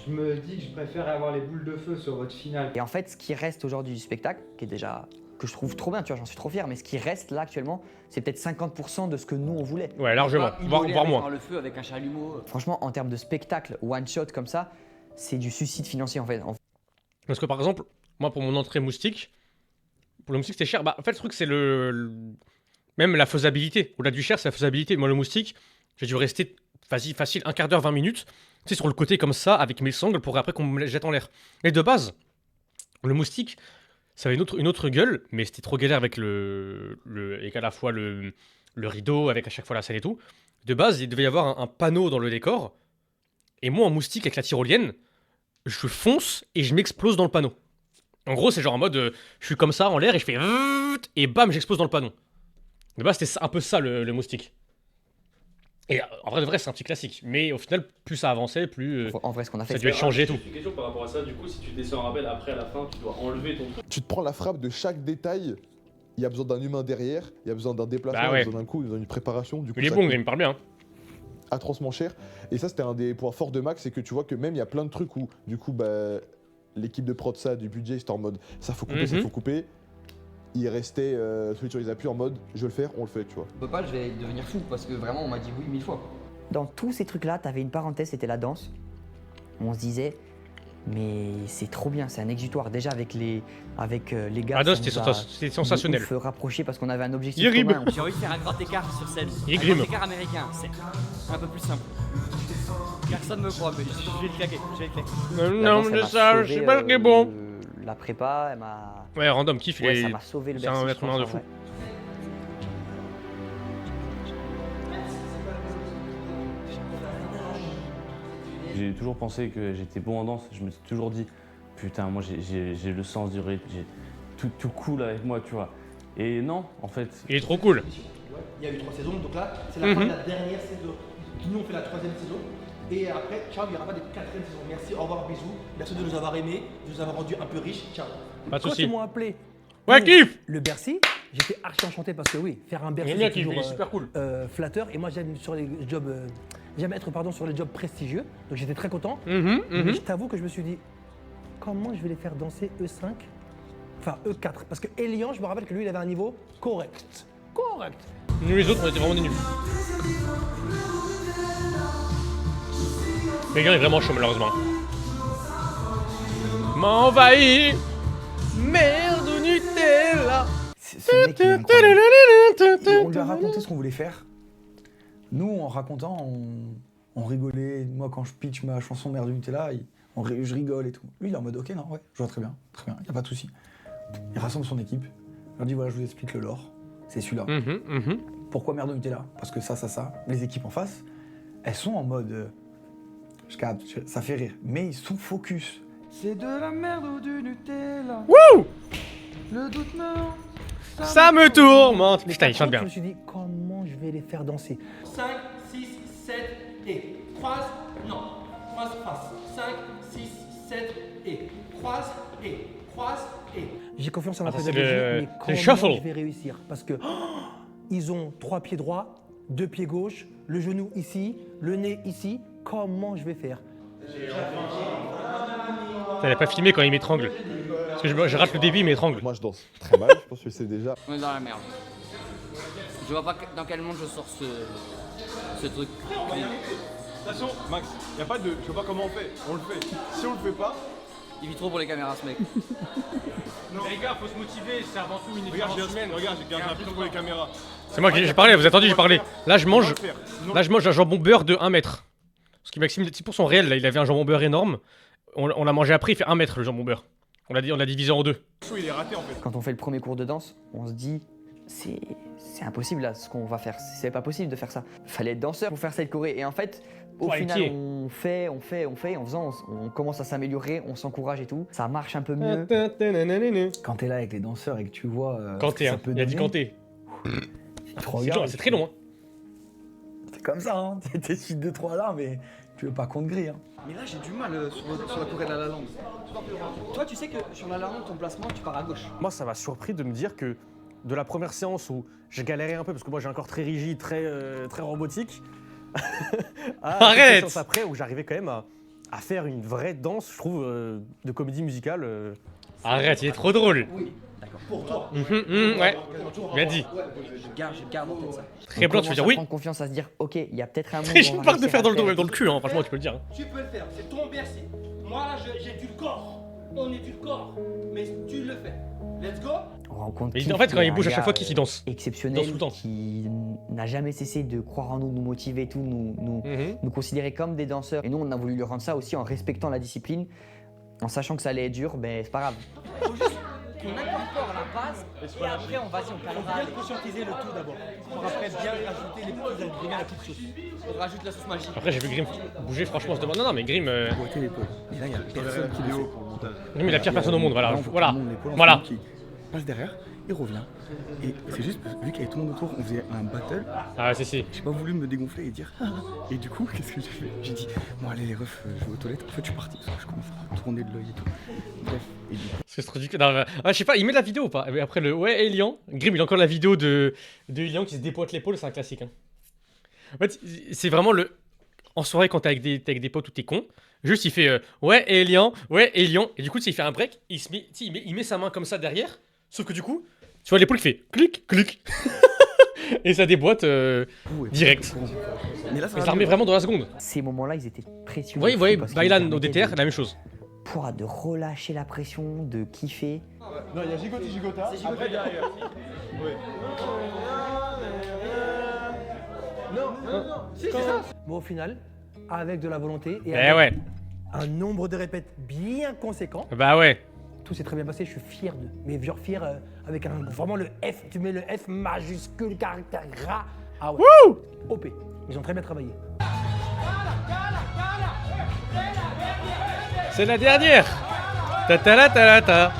S13: Je me dis que je préfère avoir les boules de feu sur votre finale.
S2: Et en fait, ce qui reste aujourd'hui du spectacle, qui est déjà que je trouve trop bien, tu vois, j'en suis trop fier, mais ce qui reste là actuellement, c'est peut-être 50% de ce que nous on voulait.
S1: Ouais, largement, voire moins.
S3: Le feu avec un chalumeau.
S2: Franchement, en termes de spectacle, one shot comme ça, c'est du suicide financier en fait.
S1: Parce que par exemple, moi pour mon entrée moustique, pour le moustique c'était cher. Bah en fait le truc c'est même la faisabilité. Au-delà du cher, c'est la faisabilité. Moi le moustique, j'ai dû rester facile un quart d'heure, 20 minutes, tu sais, sur le côté comme ça avec mes sangles pour après qu'on me jette en l'air. Et de base, le moustique, ça avait une autre gueule, mais c'était trop galère avec avec à la fois le rideau, avec à chaque fois la scène et tout. De base, il devait y avoir un panneau dans le décor. Et moi, en moustique, avec la tyrolienne, je fonce et je m'explose dans le panneau. En gros, c'est genre en mode, je suis comme ça en l'air et je fais... Et bam, j'explose dans le panneau. De base, c'était un peu ça, le moustique. Et en vrai, de vrai, c'est un petit classique. Mais au final, plus ça avançait, plus
S2: en vrai, ce qu'on a fait,
S1: ça a dû être changé et tout.
S11: J'ai une question par rapport à ça, du coup, si tu descends un rappel après à la fin, tu dois enlever ton truc.
S6: Tu te prends la frappe de chaque détail. Il y a besoin d'un humain derrière, il y a besoin d'un déplacement,
S1: Bah ouais.
S6: il y a besoin d'un coup, il y a besoin d'une préparation. Du coup,
S1: Il est
S6: ça
S1: bon,
S6: coûte
S1: il me parle bien.
S6: atrocement cher. Et ça, c'était un des points forts de Max, c'est que tu vois que même il y a plein de trucs où, du coup, bah, l'équipe de prod, ça, du budget, c'était en mode ça faut couper, ça faut couper. Il restait celui sur les appuis en mode je veux le faire, on le fait, tu vois.
S3: Je peux pas, je vais devenir fou parce que vraiment, on m'a dit oui 1000 fois.
S2: Dans tous ces trucs-là, t'avais une parenthèse, c'était la danse. On se disait, mais c'est trop bien, c'est un exutoire. Déjà avec les gars,
S1: Ah non, c'était sensationnel.
S2: On se rapprocher parce qu'on avait un objectif
S1: Irib.
S2: commun.
S3: J'ai envie de faire un grand écart sur scène.
S1: Il
S3: Un
S1: grime.
S3: grand écart américain, c'est un peu plus simple. Personne me croit, mais je vais le claquer, je vais le claquer.
S1: Non, mais ça, je sais pas ce qui est bon.
S2: La prépa, elle m'a...
S1: Ouais, Random Kiff,
S2: Ouais, ça m'a sauvé le
S1: c'est un
S2: Bercy,
S1: être
S2: je
S1: humain
S2: pense,
S1: de
S2: en
S1: fou.
S2: vrai.
S9: J'ai toujours pensé que j'étais bon en danse. Je me suis toujours dit, putain, moi j'ai le sens du rythme, j'ai tout cool avec moi, tu vois. Et non, en fait.
S1: Il est trop cool.
S15: Il y a eu 3 saisons, donc là, c'est la fin de la dernière saison. Nous, on fait la 3e saison. Et après, ciao, il n'y aura pas de 4e saison. Merci, au revoir, bisous. Merci de nous avoir aimés, de nous avoir rendus un peu riches. Ciao.
S1: Pas de
S15: Quand
S1: soucis.
S15: ils m'ont appelé
S1: Ouais,
S15: pour
S1: kiff.
S15: le Bercy, j'étais archi enchanté parce que oui, faire un Bercy,
S1: Il est bien
S15: c'est
S1: kiff, il est
S15: toujours
S1: super cool.
S15: flatteur. Et moi, j'aime sur les jobs, j'aime être sur les jobs prestigieux. Donc j'étais très content.
S1: Mhm,
S15: Mais je t'avoue que je me suis dit, comment je vais les faire danser eux 5 Enfin, eux 4. Parce que Elian, je me rappelle que lui, il avait un niveau correct. Correct.
S1: Nous les autres, on était vraiment des nuls. Elian est vraiment chaud malheureusement. M'envahit. Merde au Nutella.
S8: Ce mec, il est incroyable. Et on lui a raconté ce qu'on voulait faire. Nous, en racontant, on rigolait. Moi, quand je pitch ma chanson Merde du Nutella, je rigole et tout. Lui, il est en mode, ok, non, ouais, je vois très bien, il n'y a pas de souci. Il rassemble son équipe. Il leur dit, voilà, je vous explique le lore. C'est celui-là. Pourquoi Merde du Nutella? Parce que ça. Les équipes en face, elles sont en mode, je capte, ça fait rire. Mais ils sont focus. C'est de la merde ou du Nutella.
S1: Wouh!
S8: Le doute meurt.
S1: Ça me tourmente. Putain, il chante bien.
S15: Je me suis dit, comment je vais les faire danser?
S13: 5, 6, 7 et croise, non, croise, face. 5, 6, 7 et croise et croise et.
S15: J'ai confiance en la
S1: Ah, c'est
S15: pédagogie,
S1: le-
S15: mais
S1: c'est le
S15: comment
S1: shuffle.
S15: je vais réussir? Parce que ils ont 3 pieds droits, 2 pieds gauche, le genou ici, le nez ici. Comment je vais faire?
S1: Ça n'a pas filmé quand il m'étrangle. Parce que je rate le début, il m'étrangle.
S6: Moi je danse très mal, je pense que c'est déjà.
S3: On est dans la merde. Je vois pas dans quel monde je sors ce truc.
S4: De toute façon, Max, y a pas de. Je sais pas comment on fait. On le fait. Si on le fait pas.
S3: Il vit trop pour les caméras, ce mec.
S1: Non, les gars, faut se motiver, c'est avant tout une
S4: Regarde, j'ai gardé un peu pour les caméras.
S1: C'est moi qui j'ai parlé, vous avez entendu, j'ai parlé. Là, je mange un jambon beurre de 1 mètre. Parce que Maxime, pour son réel, là, il avait un jambon beurre énorme. On l'a mangé après, il fait 1 mètre le jambon beurre. On l'a divisé en 2.
S4: Il est raté en fait.
S2: Quand on fait le premier cours de danse, on se dit c'est impossible là ce qu'on va faire, c'est pas possible de faire ça. Fallait être danseur pour faire cette choré et en fait au final on fait, en faisant on commence à s'améliorer, on s'encourage et tout, ça marche un peu mieux.
S8: Quand t'es là avec les danseurs et que tu vois.
S1: Canté, hein. Il a dit canté. C'est très long, hein.
S8: C'est comme ça, hein. T'es sur 2-3 là, mais tu veux pas qu'on te grille, hein.
S2: Mais là j'ai du mal sur la choré de La La Land. Toi tu sais que sur La La Land ton placement tu pars à gauche.
S10: Moi, ça m'a surpris de me dire que de la première séance où j'ai galéré un peu parce que moi j'ai un corps très rigide, très robotique, à
S1: Arrête!
S10: la séance après où j'arrivais quand même à faire une vraie danse, je trouve, de comédie musicale.
S1: Arrête, il est trop drôle.
S2: Oui, d'accord. Pour toi.
S1: Ouais, bien dit.
S2: Je garde en tête ça.
S1: Très blanc, tu veux dire oui?
S2: Prendre confiance à se dire ok, il y a peut-être un monde.
S1: J'ai une part de faire dans le cul, hein, franchement, tu peux le dire. Hein.
S13: Tu peux le faire, c'est ton Bercy. Moi là, j'ai du corps. On est du corps. Mais tu le fais. Let's go.
S2: On rencontre
S1: Mais
S2: Kif,
S1: en fait, quand
S2: qui est
S1: il bouge
S2: un
S1: à chaque
S2: gars,
S1: fois, Kif, il danse.
S2: Exceptionnel,
S1: Il danse tout le temps.
S2: qui n'a jamais cessé de croire en nous, nous motiver, tout, nous considérer comme des danseurs. Et nous, on a voulu lui rendre ça aussi en respectant la discipline, en sachant que ça allait être dur, ben c'est pas grave.
S13: Faut juste qu'on incorpore la base et après on va on calera. Bien conscientiser le tout d'abord. Pour après bien rajouter les petits ingrédients, la petite sauce. On rajoute la sauce magique.
S1: Après, j'ai vu Grim bouger, franchement, on se demande. Non, mais Grim.
S8: Boiter l'épaule. Et là, il y a personne qui le fait.
S1: Grim est la pire personne au monde, voilà.
S8: Là, on
S1: Voilà.
S8: tourne l'épaule, on
S1: Voilà.
S8: qui passe derrière, il revient. Et c'est juste, vu qu'il y avait tout le monde autour, on faisait un battle.
S1: Ah, si.
S8: J'ai pas voulu me dégonfler et dire. Ah. Et du coup, qu'est-ce que j'ai fait? J'ai dit, bon, allez, les refs, je vais aux toilettes. En fait, je suis parti parce que je commence à tourner de l'œil et tout. Bref. Et du coup.
S1: C'est trop du. Non, je sais pas, il met la vidéo ou pas? Et après, ouais, Elian. Grim, il a encore la vidéo de Elian qui se dépoite l'épaule, c'est un classique. Hein. En fait, c'est vraiment le. En soirée, quand t'es avec des potes ou t'es con, juste il fait ouais, Elian, et du coup, il fait un break, il met sa main comme ça derrière, sauf que du coup, tu vois l'épaule qui fait clic, clic, et ça déboîte direct. Mais ça remet vraiment dans la seconde.
S2: Ces moments-là, ils étaient précieux.
S1: Vous voyez, Bailan au DTR, la même chose.
S2: De relâcher la pression, de kiffer.
S4: Non, il y a Gigota. Après derrière. Oui.
S15: Non. Si, c'est ça. Mais au final, avec de la volonté et
S1: Ouais.
S15: un nombre de répètes bien conséquent.
S1: Bah ouais.
S15: Tout s'est très bien passé, je suis fier d'eux. Mais genre fier avec vraiment le F, tu mets le F majuscule, caractère gras. Ah ouais.
S1: Wouh!
S15: OP. Ils ont très bien travaillé.
S1: C'est la dernière. Ta.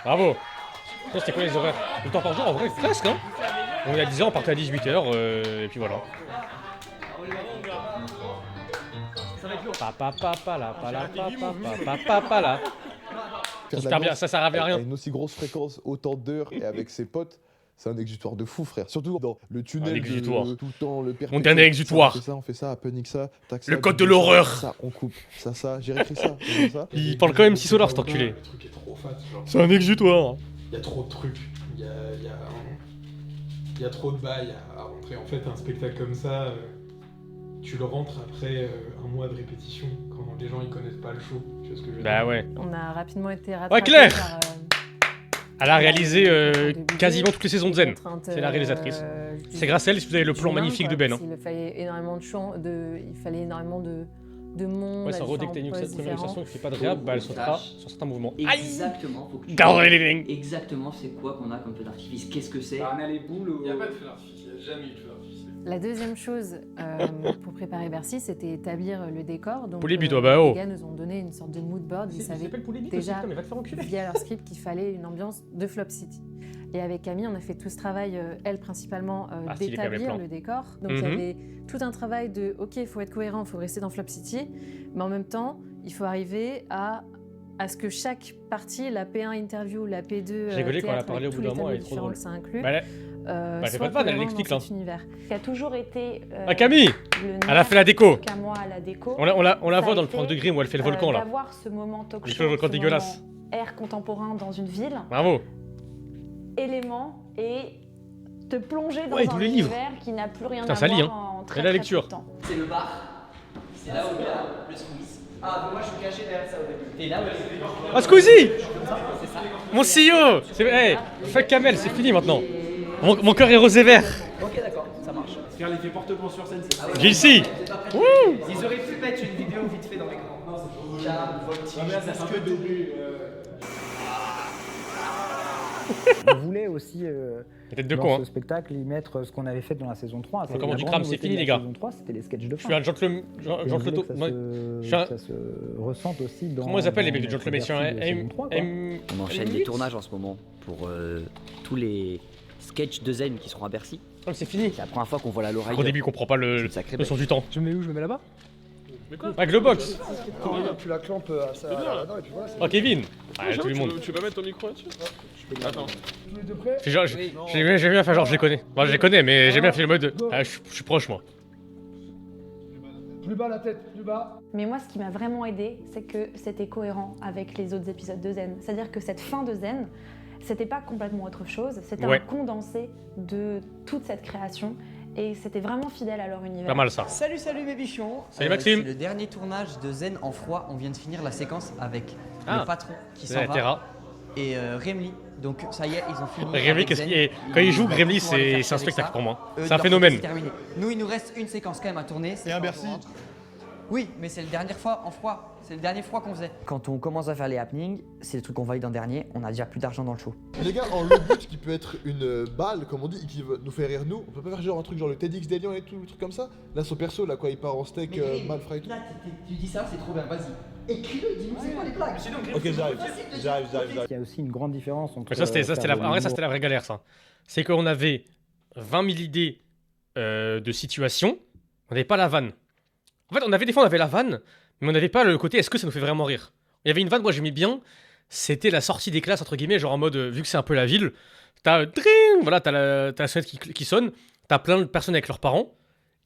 S1: Bravo. Ça, c'était quoi les horaires? Le temps par jour, en vrai, presque, hein. On est à 10h, on partait à 18h, et puis voilà. J'espère bien, ça sert à rien.
S6: À une aussi grosse fréquence, autant d'heures et avec ses potes, C'est un exutoire de fou, frère. Surtout dans le tunnel.
S1: Un exutoire.
S6: Tout le temps, le
S1: Mon dernier exutoire.
S6: On fait ça, punique ça, tac,
S1: le code de l'horreur.
S6: Ça, on coupe. Ça, j'ai réécrit ça.
S1: Il parle quand même si sonore, cet enculé.
S14: Le truc est trop fat.
S1: C'est un exutoire.
S14: Il y a trop de trucs. Il y a trop de bails à rentrer. En fait, un spectacle comme ça, tu le rentres après un mois de répétition, quand les gens ils connaissent pas le show. Tu vois ce que je veux dire ?
S1: Bah ouais.
S16: On a rapidement été rattrapés
S1: Ouais, Claire
S16: par,
S1: Elle a réalisé quasiment toutes les saisons de Zen. C'est la réalisatrice. C'est grâce à elle si vous avez le plan magnifique de Ben. Hein.
S16: Il fallait énormément de chants, il fallait énormément de monde.
S1: Ouais, sans redécter une illustration qui fait pas de réhab, bah elle sautera sur certains mouvements.
S3: Exactement. Faut que tu
S1: saches
S3: exactement c'est quoi qu'on a comme feu d'artifice. Qu'est-ce que c'est ?
S14: On a les boules ou... Il n'y a pas de feu d'artifice, il n'y a jamais eu de feu d'artifice.
S16: La deuxième chose pour préparer Bercy, c'était établir le décor. Donc,
S1: Poulet Buto, bah oh.
S16: Les gars nous ont donné une sorte de mood board. Ils savaient déjà via leur script qu'il fallait une ambiance de Flop City. Et avec Camille, on a fait tout ce travail, elle principalement, d'établir le décor. Donc il y avait tout un travail de OK, il faut être cohérent, il faut rester dans Flop City, mais en même temps, il faut arriver à ce que chaque partie, la P1 interview, la P2
S1: j'ai rigolé quand elle a parlé au bout d'un moment, elle est trop drôle.
S16: Ça inclut.
S1: Elle fait pas de vanne, elle l'explique là.
S16: Qui a toujours été.
S1: Camille, elle a fait la déco.
S16: Qu'à moi à la déco.
S1: On la voit dans le prank de Grimm où elle fait le volcan là.
S16: D'avoir ce moment talk show,
S1: ce volcan dégueulasse.
S16: Air contemporain dans une ville.
S1: Bravo.
S16: Élément et te plonger dans
S1: un
S16: univers qui n'a plus rien à voir en très,
S1: la lecture.
S3: C'est le bar. C'est là où il y a le squeeze.
S15: Ah, mais moi je suis caché derrière ça au début.
S3: Et là,
S1: ah, Squeezie! Mon CEO! Hey, fuck Kamel, c'est fini maintenant. Mon cœur est rosé vert.
S15: Ok, d'accord, ça marche.
S14: Faire l'effet porte-clés sur scène, c'est ça.
S1: JC!
S15: Ils auraient pu mettre une vidéo vite fait dans l'écran. Non, c'est Calme, voltige, parce que double.
S12: On voulait aussi
S1: dans
S12: ce spectacle y mettre ce qu'on avait fait dans la saison 3.
S1: Comment du crame, c'est fini les gars.
S12: La saison 3, c'était les sketchs de fin.
S1: Je suis un gentleman.
S12: Ça se ressente aussi dans.
S1: Comment ils appellent les mecs de gentleman?
S3: On enchaîne les tournages en ce moment pour tous les sketchs de Zen qui seront à Bercy.
S1: C'est fini.
S3: C'est la première fois qu'on voit la Lorraine.
S1: Au début, on comprend pas le son du temps.
S10: Je me mets où? Je me mets là-bas?
S1: Mais quoi? Avec le box.
S15: Tu la clampes à ça là-dedans et puis voilà.
S1: Oh Kevin. Tout le monde.
S11: Tu peux mettre ton micro là-dessus? Attends.
S1: J'ai bien fait genre je les connais. Bon, je les connais mais j'ai bien fait le mode je suis proche moi.
S15: Plus bas la tête, plus bas.
S17: Mais moi, ce qui m'a vraiment aidé, c'est que c'était cohérent avec les autres épisodes de Zen. C'est-à-dire que cette fin de Zen, c'était pas complètement autre chose, c'était un condensé de toute cette création. Et c'était vraiment fidèle à leur univers.
S1: Pas mal ça.
S15: Salut mes bichons.
S1: Salut Maxime.
S3: C'est le dernier tournage de Zen en froid. On vient de finir la séquence avec le patron qui s'en va.
S1: Terra.
S3: Et Remly. Donc ça y est, ils ont fini.
S1: Remly, quand il joue, Remly, c'est un spectacle pour moi. C'est un phénomène.
S3: Nous, il nous reste une séquence quand même à tourner.
S15: Et un Bercy.
S3: Oui, mais c'est la dernière fois en froid. C'est le dernier froid qu'on faisait.
S2: Quand on commence à faire les happenings, c'est le truc qu'on valide en dernier, on a déjà plus d'argent dans le show.
S6: Les gars, en le but qui peut être une balle, comme on dit, et qui veut nous faire rire nous, on peut pas faire genre un truc genre le TEDx des Lions et tout, le truc comme ça. Là, son perso, là, quoi, il part en steak mal frais et tout.
S15: Là, tu dis ça, c'est trop bien, vas-y. Écris-le, dis-nous c'est quoi les blagues.
S6: Ok, j'arrive.
S12: Il y a aussi une grande différence entre.
S1: Mais ça, c'était la vraie galère, ça. C'est qu'on avait 20 000 idées de situations, on n'avait pas la vanne. En fait, des fois, on avait la vanne, mais on n'avait pas le côté est-ce que ça nous fait vraiment rire. Il y avait une vanne, moi j'aimais bien, c'était la sortie des classes, entre guillemets, genre en mode, vu que c'est un peu la ville, t'as la sonnette qui sonne, t'as plein de personnes avec leurs parents,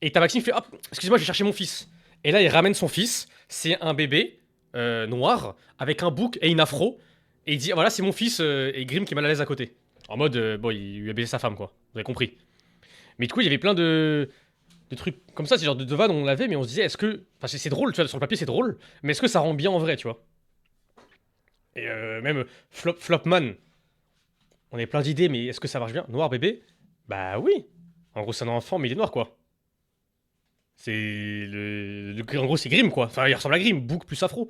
S1: et t'as Maxime qui fait hop, excusez-moi, je vais chercher mon fils. Et là, il ramène son fils, c'est un bébé noir, avec un bouc et une afro, et il dit voilà, c'est mon fils, et Grimm qui est mal à l'aise à côté. En mode, il lui a baisé sa femme, quoi, vous avez compris. Mais du coup, il y avait plein de trucs comme ça, c'est genre de vannes, on l'avait, mais on se disait, est-ce que. Enfin, c'est drôle, tu vois, sur le papier, c'est drôle, mais est-ce que ça rend bien en vrai, tu vois? Et même Flopman, on est plein d'idées, mais est-ce que ça marche bien? Noir bébé? Bah oui. En gros, c'est un enfant, mais il est noir, quoi. C'est en gros, c'est Grimm, quoi. Enfin, il ressemble à Grimm, bouc plus afro.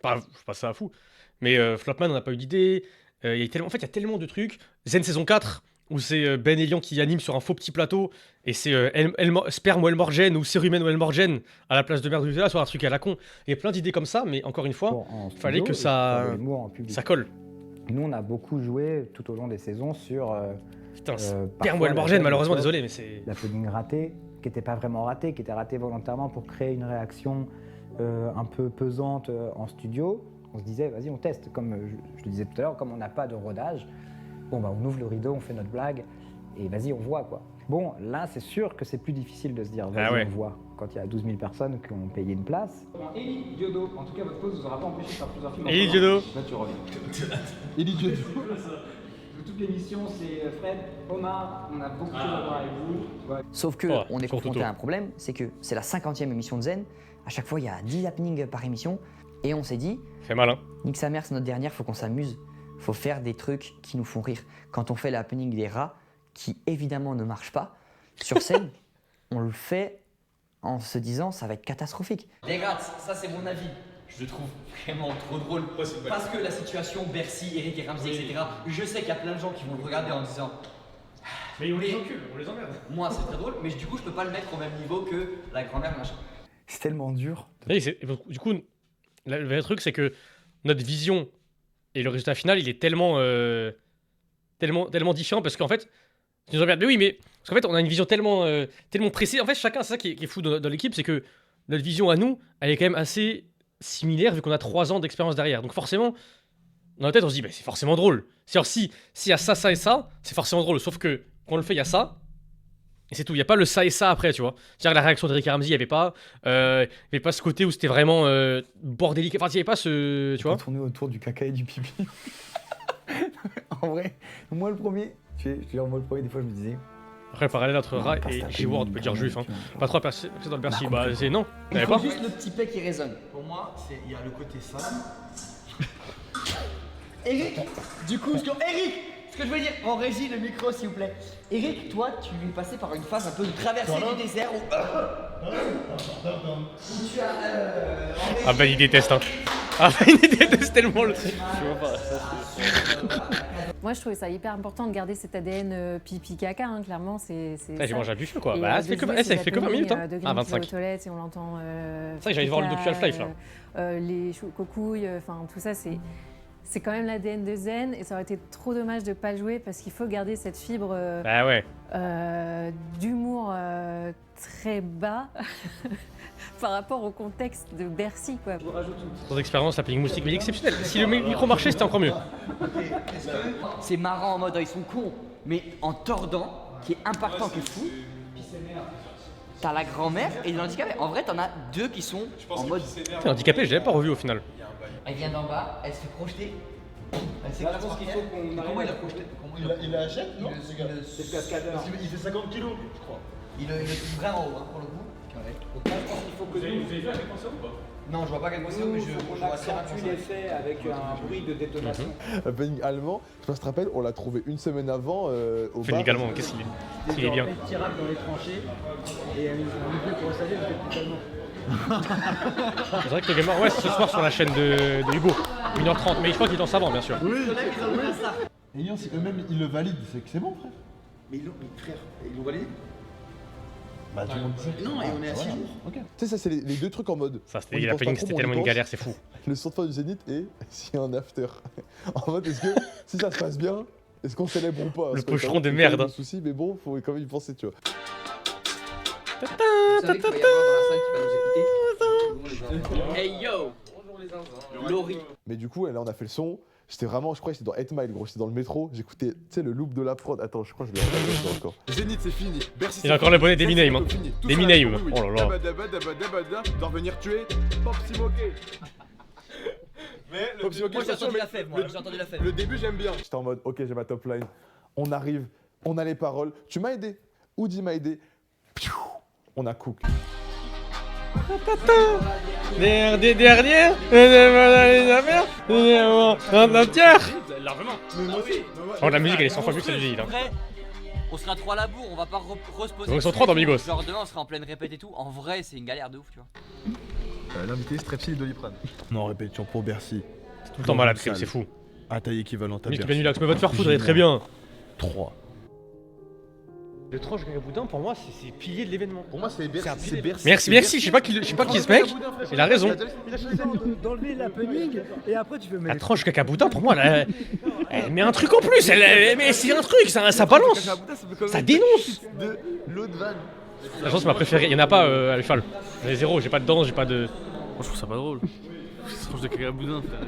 S1: Je passe ça à fou. Mais Flopman, on n'a pas eu d'idée. En fait, il y a tellement de trucs. Zen saison 4. Où c'est Ben Elian qui anime sur un faux petit plateau, et c'est Sperme ou Elmorgen, ou Cérumen ou Elmorgen, à la place de merde là, sur un truc à la con. Il y a plein d'idées comme ça, mais encore une fois, il fallait que ça colle.
S12: Nous, on a beaucoup joué tout au long des saisons sur...
S1: Putain, Sperme ou Elmorgen, malheureusement, désolé, mais c'est...
S12: La pudding ratée, qui n'était pas vraiment ratée, qui était ratée volontairement pour créer une réaction un peu pesante en studio. On se disait, vas-y, on teste. Comme je le disais tout à l'heure, comme on n'a pas de rodage, Bon, bah, on ouvre le rideau, on fait notre blague, et vas-y, on voit, quoi. Bon, là, c'est sûr que c'est plus difficile de se dire, vas-y, on voit, quand il y a 12 000 personnes qui ont payé une place.
S13: Élie Diodo, en tout cas, votre pause ne vous aura pas empêché de faire plusieurs films.
S1: Élie Diodo.
S13: Là, tu reviens.
S6: Élie Diodo.
S13: Toute l'émission, c'est Fred, Omar, on a beaucoup de choses à voir avec vous. Ouais.
S2: Sauf que on est confronté à un problème, c'est que c'est la 50e émission de Zen. À chaque fois, il y a 10 happenings par émission. Et on s'est dit,
S1: fait mal, hein.
S2: Nique sa mère, c'est notre dernière, faut qu'on s'amuse. Faut faire des trucs qui nous font rire. Quand on fait l'happening des rats, qui évidemment ne marche pas, sur scène, on le fait en se disant ça va être catastrophique.
S3: Les gars, ça c'est mon avis. Je le trouve vraiment trop drôle. Parce que la situation Bercy, Eric et Ramsey, etc. Je sais qu'il y a plein de gens qui vont le regarder en disant.
S1: Mais on les encule, on les emmerde.
S3: Moi c'est très drôle, mais du coup je peux pas le mettre au même niveau que la grand-mère machin.
S8: C'est tellement dur.
S1: Du coup, le vrai truc, c'est que notre vision et le résultat final, il est tellement différent parce qu'en fait, tu nous regardes, mais oui, mais parce qu'en fait, on a une vision tellement précise. En fait, chacun, c'est ça qui est fou dans l'équipe, c'est que notre vision à nous, elle est quand même assez similaire vu qu'on a 3 ans d'expérience derrière. Donc forcément, dans la tête, on se dit, bah, c'est forcément drôle. C'est-à-dire, s'il y a ça, ça et ça, c'est forcément drôle. Sauf que quand on le fait, il y a ça. Et c'est tout, il n'y a pas le ça et ça après, tu vois. C'est-à-dire la réaction d'Eric et Ramsey, il n'y avait pas ce côté où c'était vraiment bordélique. Enfin, il n'y avait pas ce. Tu vois.
S8: Tourner autour du caca et du pipi. En vrai, moi le premier, moi le premier, des fois je me disais.
S1: Après, le parallèle entre rat et G-Word, on peut dire juif. Hein. Pas trop percé dans le Bercy. Bah, c'est non.
S3: Il faut juste le petit pet qui résonne.
S15: Pour moi, il y a le côté ça.
S3: Eric, du coup, Eric, ce que je veux dire, en régie, le micro s'il vous plaît. Eric, toi, tu es passé par une phase un peu de traversée du désert où tu as.
S1: Ah bah il déteste, hein. Ah bah il déteste tellement le truc.
S16: Moi je trouvais ça hyper important de garder cet ADN pipi caca, hein, clairement c'est.
S1: J'ai mangé un buffet quoi. Bah ça fait que 20 minutes, hein.
S16: Ah
S1: 25.
S16: aux toilettes et on l'entend.
S1: C'est vrai que j'allais voir le docu Half-Life là.
S16: Les cocouilles, enfin tout ça c'est quand même l'ADN de Zen et ça aurait été trop dommage de pas le jouer parce qu'il faut garder cette fibre d'humour très bas par rapport au contexte de Bercy quoi.
S1: Sans expérience, la Ping Moustique, mais exceptionnel. Si le micro marchait, c'était encore mieux.
S3: C'est marrant en mode ils sont cons, mais en tordant, qui est impactant, qui est fou. T'as la grand-mère et l'handicapé. En vrai, t'en as 2 qui sont en mode.
S1: L'handicapé, je l'avais pas revu au final.
S3: Elle vient d'en bas, elle se fait projeter. Elle s'est
S15: je pense qu'il faut qu'on arrive. Comment il a projeté? Il la achète, non? C'est le cascadeur. Il fait 50 kilos, je crois.
S3: Il est vraiment haut, hein, pour le coup.
S15: Donc là, je pense qu'il faut que. Vous avez vu à quel point c'est haut ou pas?
S3: Non, je vois pas quel point c'est haut, mais
S13: on accentue l'effet avec un bruit de détonation.
S6: Un panique allemand, je sais pas si tu te rappelles, on l'a trouvé une semaine avant au bar.
S1: Panique allemand, qu'est-ce qu'il est? Il est bien.
S13: Tirable dans les tranchées et un doublé pour le salut, vous êtes totalement.
S1: C'est vrai que le gamer, ouais, c'est ce soir sur la chaîne de Hugo, 1h30, mais je crois qu'il est en savant, bien sûr.
S6: Oui, et Lyon, si eux-mêmes ils le valident, c'est que c'est bon, frère.
S15: Mais frère, ils l'ont validé?
S6: Bah, tout le monde sait.
S15: Non, et on est à 6 jours.
S6: Ok. Tu sais, ça, c'est les 2 trucs en mode.
S1: Ça, c'était la planning, c'était tellement une galère, c'est fou.
S6: Le son de fin du Zénith et s'il y a un after. En mode, est-ce que si ça se passe bien, est-ce qu'on célèbre ou pas?
S1: Le pocheron de merde.
S6: Pas de soucis, mais bon, faut quand même y penser, tu vois.
S3: Vous savez qu'il va y avoir dans la salle qui va nous écouter. Hey yo! Bonjour les zinzins. Laurie.
S6: Mais du coup, là, on a fait le son. J'étais vraiment, je crois que c'était dans 8 Mile, gros. J'étais dans le métro. J'écoutais, tu sais, le loop de la prod. Attends, je crois que je l'ai encore. Zénith, c'est fini. Bercy,
S1: il a encore le bonnet d'Eminem, hein. D'Eminem. Oh là là.
S6: D'en revenir tuer Pop Simoké. Mais
S3: Pop Simoké, moi j'ai entendu la fève, moi. J'ai entendu la fève.
S6: Le début, j'aime bien. J'étais en mode, ok, j'ai ma top line. On arrive, on a les paroles. Tu m'as aidé. Oudi m'a aidé. On a cook.
S1: Des dernières, largement. Oh, la musique elle est 100 fois plus que celle du Zénith.
S3: Après, on sera 3 à la bourre, on va pas reposer.
S1: Donc ils sont 3 dans Migos.
S3: Genre demain on sera en pleine répète et tout. En vrai, c'est une galère de ouf, tu vois.
S6: L'invité Strepsil Doliprane. On est en répétition pour Bercy.
S1: C'est tout le temps malade, c'est fou.
S6: À taille équivalente à Bercy.
S1: Mais va te faire foutre, très bien.
S6: 3.
S1: Le tranche Gaga-Boudin, pour moi, c'est pilier de l'événement.
S6: Pour moi, c'est Bercy.
S1: Merci, je sais pas qui est ce mec. Il a raison.
S12: Il a choisi d'enlever l'happening et après tu peux mettre.
S1: La tranche Gaga-Boudin, pour moi, elle met un truc en plus. Mais c'est un truc, ça balance. Ça dénonce.
S6: De l'eau de vanne.
S1: La chanson, c'est ma préférée. Il y en a pas à l'UFAL. J'en ai 0, j'ai pas de danse, j'ai pas de.
S9: Moi, je trouve ça pas drôle. Tranche de Gaga-Boudin, frère.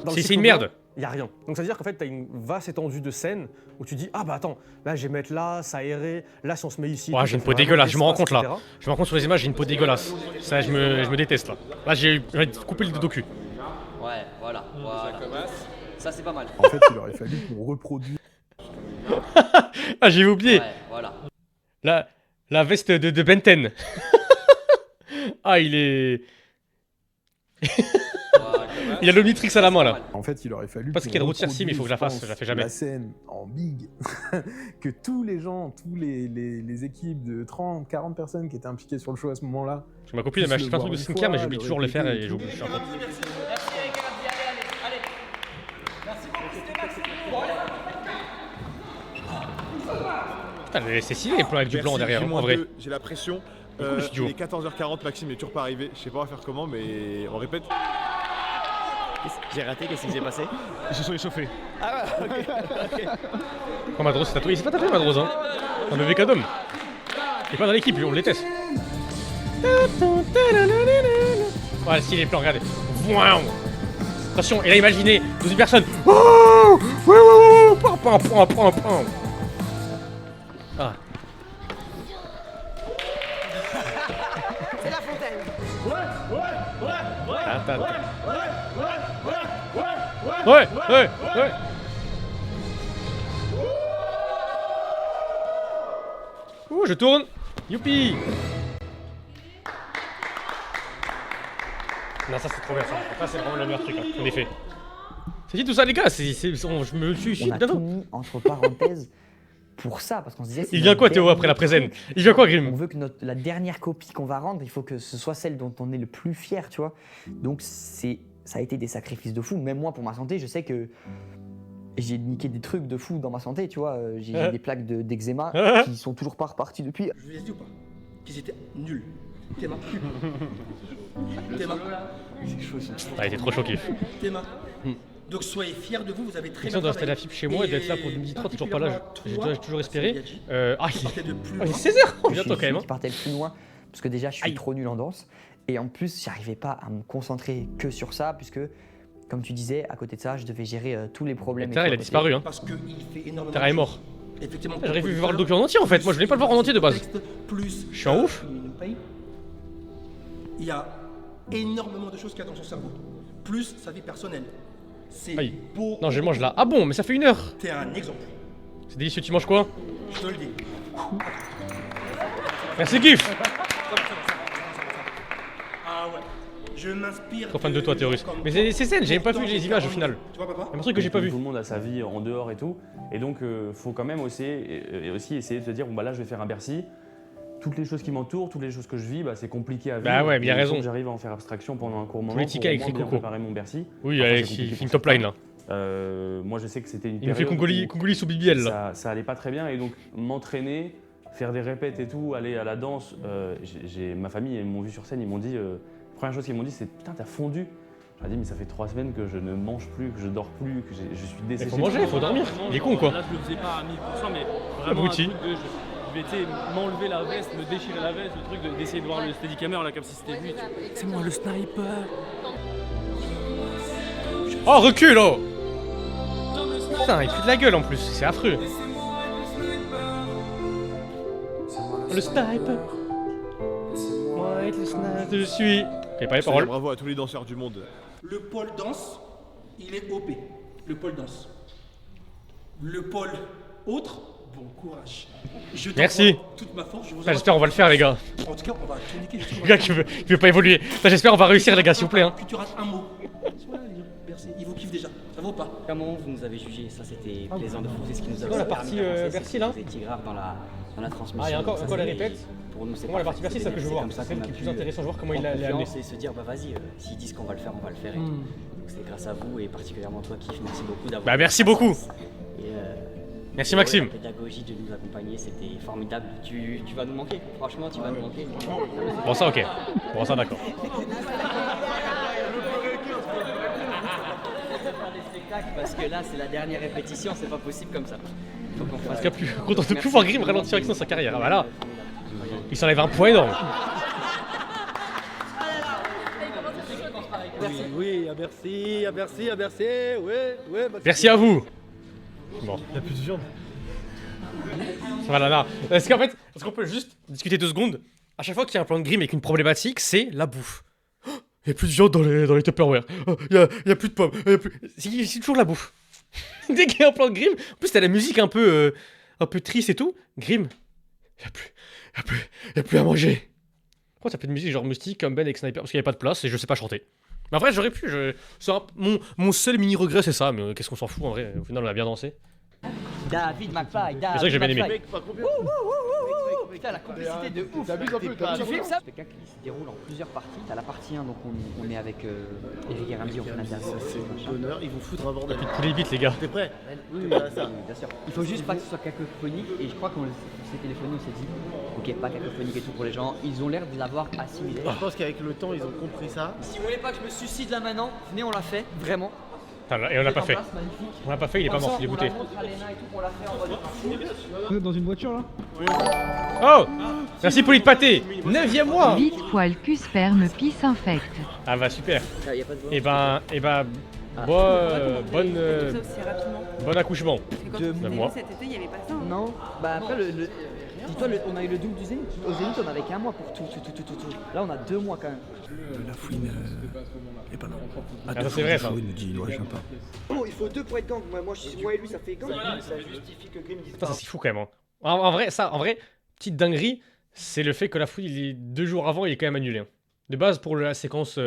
S1: C'est une merde.
S10: Il n'y a rien. Donc ça veut dire qu'en fait, tu as une vaste étendue de scènes où tu dis ah bah attends, là je vais mettre là, ça aéré, là si on se met ici.
S1: Ouais, j'ai une peau dégueulasse, je me rends compte là. Je me rends compte sur les images, j'ai une peau dégueulasse. Ça, je me déteste là. Là, j'ai coupé le docu.
S3: Ouais, voilà. Ça, c'est pas mal.
S6: En fait, il aurait fallu qu'on reproduise.
S1: Ah, j'ai oublié.
S3: Ouais, voilà.
S1: La veste de Benten. Ah, il est. Il a l'Omnitrix à la main là.
S6: En fait, il aurait fallu.
S1: Parce qu'il y a de route mais il faut que je la fasse, je la fais jamais.
S6: La scène en big, que tous les gens, les équipes de 30, 40 personnes qui étaient impliquées sur le show à ce moment-là.
S1: Ma copine elle m'a acheté plein de trucs de skincare, mais j'oublie toujours de le faire et j'oublie. Je suis un peu. Putain, c'est stylé les plans avec du blanc derrière, en vrai.
S4: J'ai la pression. Il est 14h40, Maxime n'est toujours pas arrivé. Je sais pas faire comment, mais on répète.
S7: J'ai raté, qu'est-ce qui s'est passé?
S10: Ils se sont échauffés.
S7: Ah ouais, ok.
S1: Quand Madros s'est tatoué, il s'est pas tatoué Madros hein. Un bébé cadom. Il est pas dans l'équipe, lui, on le déteste. Voilà, stylé les plans, regardez. Attention, et là imaginez 12 personnes. Ah.
S7: C'est la fontaine.
S1: Attends. Ouais. Ouh, je tourne. Youpi. Non, ça c'est trop bien ça. Ça c'est vraiment le meilleur truc, hein, en effet. C'est dit tout ça les gars, je me suis
S2: on a tout mis entre parenthèses pour ça, parce qu'on se disait...
S1: Il vient quoi Théo après la présen? Il vient quoi Grim?
S2: On veut que la dernière copie qu'on va rendre, il faut que ce soit celle dont on est le plus fier, tu vois. Donc ça a été des sacrifices de fou. Même moi, pour ma santé, je sais que j'ai niqué des trucs de fou dans ma santé, tu vois. J'ai des plaques d'eczéma qui sont toujours pas reparties depuis.
S15: Je vous ai dit ou pas qu'ils étaient nuls. Théma. Théma.
S1: C'est chaud ça. Ah, il était trop choqué.
S15: Théma. Donc soyez fiers de vous, vous avez très bien
S1: travaillé. On doit rester la fibre chez moi et d'être là pour 12h30, toujours pas là. Je dois toujours espérer. Ah, il est 16h bientôt quand même.
S2: Je partais le plus loin parce que déjà je suis trop nul en danse. Et en plus, j'arrivais pas à me concentrer que sur ça, puisque, comme tu disais, à côté de ça, je devais gérer tous les problèmes.
S1: Terra, il a disparu, hein.
S15: Parce qu'il fait énormément.
S1: Terra est mort.
S15: Effectivement.
S1: J'aurais pu voir le document en entier en fait. Moi, je voulais pas le voir en entier de base. Je suis en ouf.
S15: Il y a énormément de choses qu'il y a dans son cerveau. Plus sa vie personnelle. C'est beau.
S1: Non, je mange là. Ah bon, mais ça fait 1 heure.
S15: T'es un exemple.
S1: C'est délicieux. Tu manges quoi?
S15: Je te le dis.
S1: Merci Gif.
S15: Ah ouais. Je m'inspire.
S1: Trop fan de toi, Théorus. Mais c'est scènes, j'ai pas vu les images au final.
S15: Tu vois, papa?
S1: Il y a un truc que j'ai pas vu.
S9: Tout le monde a sa vie en dehors et tout. Et donc, faut quand même aussi essayer de se dire bon, bah là, je vais faire un Bercy. Toutes les choses qui m'entourent, toutes les choses que je vis, bah, c'est compliqué à vivre.
S1: Bah ouais, mais il a raison.
S9: J'arrive à en faire abstraction pendant un court moment.
S1: Politique avec
S9: bien préparer mon Bercy.
S1: Oui, il fait une top line là.
S9: Moi, je sais que c'était une
S1: période. Il me fait Congoli sous BBL là.
S9: Ça allait pas très bien et donc m'entraîner, faire des répètes et tout, aller à la danse. Ma famille, ils m'ont vu sur scène, ils m'ont dit. Première chose qu'ils m'ont dit, c'est putain, t'as fondu. J'ai dit, mais ça fait 3 semaines que je ne mange plus, que je dors plus, que je suis desséché.
S1: Il faut manger, il faut dormir. Il est con quoi.
S11: Là, je le faisais pas à 1000%, mais vraiment un truc de. Je vais m'enlever la veste, me déchirer la veste, le truc d'essayer de voir le steadicammer là comme si c'était lui. C'est moi le sniper.
S1: Oh recule oh. Putain il pue de la gueule en plus, c'est affreux. Le sniper. Moi le sniper je suis. Ok, pas les paroles.
S4: Bravo à tous les danseurs du monde.
S15: Le pôle danse, il est OP. Le pôle danse. Le pôle autre. Bon courage.
S1: Merci.
S15: Toute ma force,
S1: j'espère on va le faire les gars.
S15: En tout cas, on va tout niquer.
S1: Le gars qui veut pas évoluer. J'espère on va réussir les gars s'il vous plaît. Hein.
S15: Que tu rates un mot. Merci, il vous kiffe déjà. Ça vaut pas.
S3: Comment vous nous avez jugé? Ça c'était plaisant de fou. C'est ce qui nous a
S1: fait. La partie Bercy là.
S3: Vous étiez grave dans la transmission.
S1: Ah il y a encore les répètes.
S3: Pour nous c'est
S1: moi la partie Bercy c'est ça que je veux voir. C'est celle qui est plus intéressante, je veux voir comment il l'a amené.
S3: Et se dire bah vas-y, s'ils disent qu'on va le faire, on va le faire. Donc c'est grâce à vous et particulièrement toi Kif. Merci beaucoup d'avoir.
S1: Bah merci beaucoup. Merci Maxime.
S3: La pédagogie de nous accompagner, c'était formidable. Tu vas nous manquer, franchement, tu vas nous manquer.
S1: Bon ça ok, bon ça d'accord.
S3: Parce que là c'est la dernière répétition, c'est pas possible comme ça. Faut qu'on fasse.
S1: Parce qu'il n'y a plus content de plus voir Grim ralentir avec sa carrière. Ah bah là, il s'enlève un poids énorme.
S7: Oui,
S15: à Bercy, à Bercy, à Bercy, ouais.
S1: Merci à vous. Bon.
S10: Il n'y a plus de viande.
S1: Ça va là. Est-ce qu'on peut juste discuter 2 secondes? À chaque fois qu'il y a un plan de Grim avec une problématique, c'est la bouffe. Il n'y a plus de viande dans les Tupperware. Il y a plus de pommes. C'est toujours la bouffe. Dès qu'il y a un plan de Grim, en plus t'as la musique un peu triste et tout. Grim, il n'y a plus à manger. Pourquoi t'as plus de musique genre Mustique comme Ben avec Sniper? Parce qu'il n'y avait pas de place et je sais pas chanter. Mais en vrai, j'aurais pu. Mon seul mini regret, c'est ça. Mais qu'est-ce qu'on s'en fout en vrai? Au final, on a bien dansé.
S3: David McFly,
S1: C'est vrai que j'ai bien aimé.
S3: Putain, la complicité de ouf. Tu filmes ça? Le spectacle se déroule en plusieurs parties. T'as la partie 1, donc on est avec Eric et Ramsey, on fait l'interview.
S15: C'est bonheur, ils vont foutre un bordel.
S1: Puis de poulet vite, les gars.
S15: T'es prêt?
S3: Oui, bien sûr. Il faut juste pas que ce soit cacophonique. Et je crois qu'on s'est téléphoné, on s'est dit, ok, pas cacophonique et tout pour les gens. Ils ont l'air de l'avoir assimilé.
S15: Je pense qu'avec le temps, ils ont compris ça.
S3: Si vous voulez pas que je me suicide là maintenant, venez, on l'a fait, vraiment.
S1: Et on l'a pas fait. On l'a pas fait, il est pas mort, il est bouté.
S18: Vous êtes dans une voiture là?
S1: Oh! Merci Poli de pâté! 9e mois!
S19: Vite, poil, cul, sperme, pisse, infect.
S1: Ah bah super! Et ben, bon accouchement.
S3: Cet été, il n'y avait pas ça. Non, bah après, dis-toi, on a eu le double du Zénith. Au Zénith, on avait qu'1 mois pour tout. Là, on a 2 mois quand même.
S15: La fouine est pas loin.
S1: Ah, ça c'est vrai ça.
S15: Il me dit, ouais, je viens pas.
S3: Oh, il faut 2 pour être gang. Moi et lui, ça fait gang. Ça justifie que Grim dise.
S1: Putain, ça c'est fou quand même. Hein. En vrai, petite dinguerie, c'est le fait que la fouille, il est 2 jours avant, il est quand même annulé. Hein. De base, pour la séquence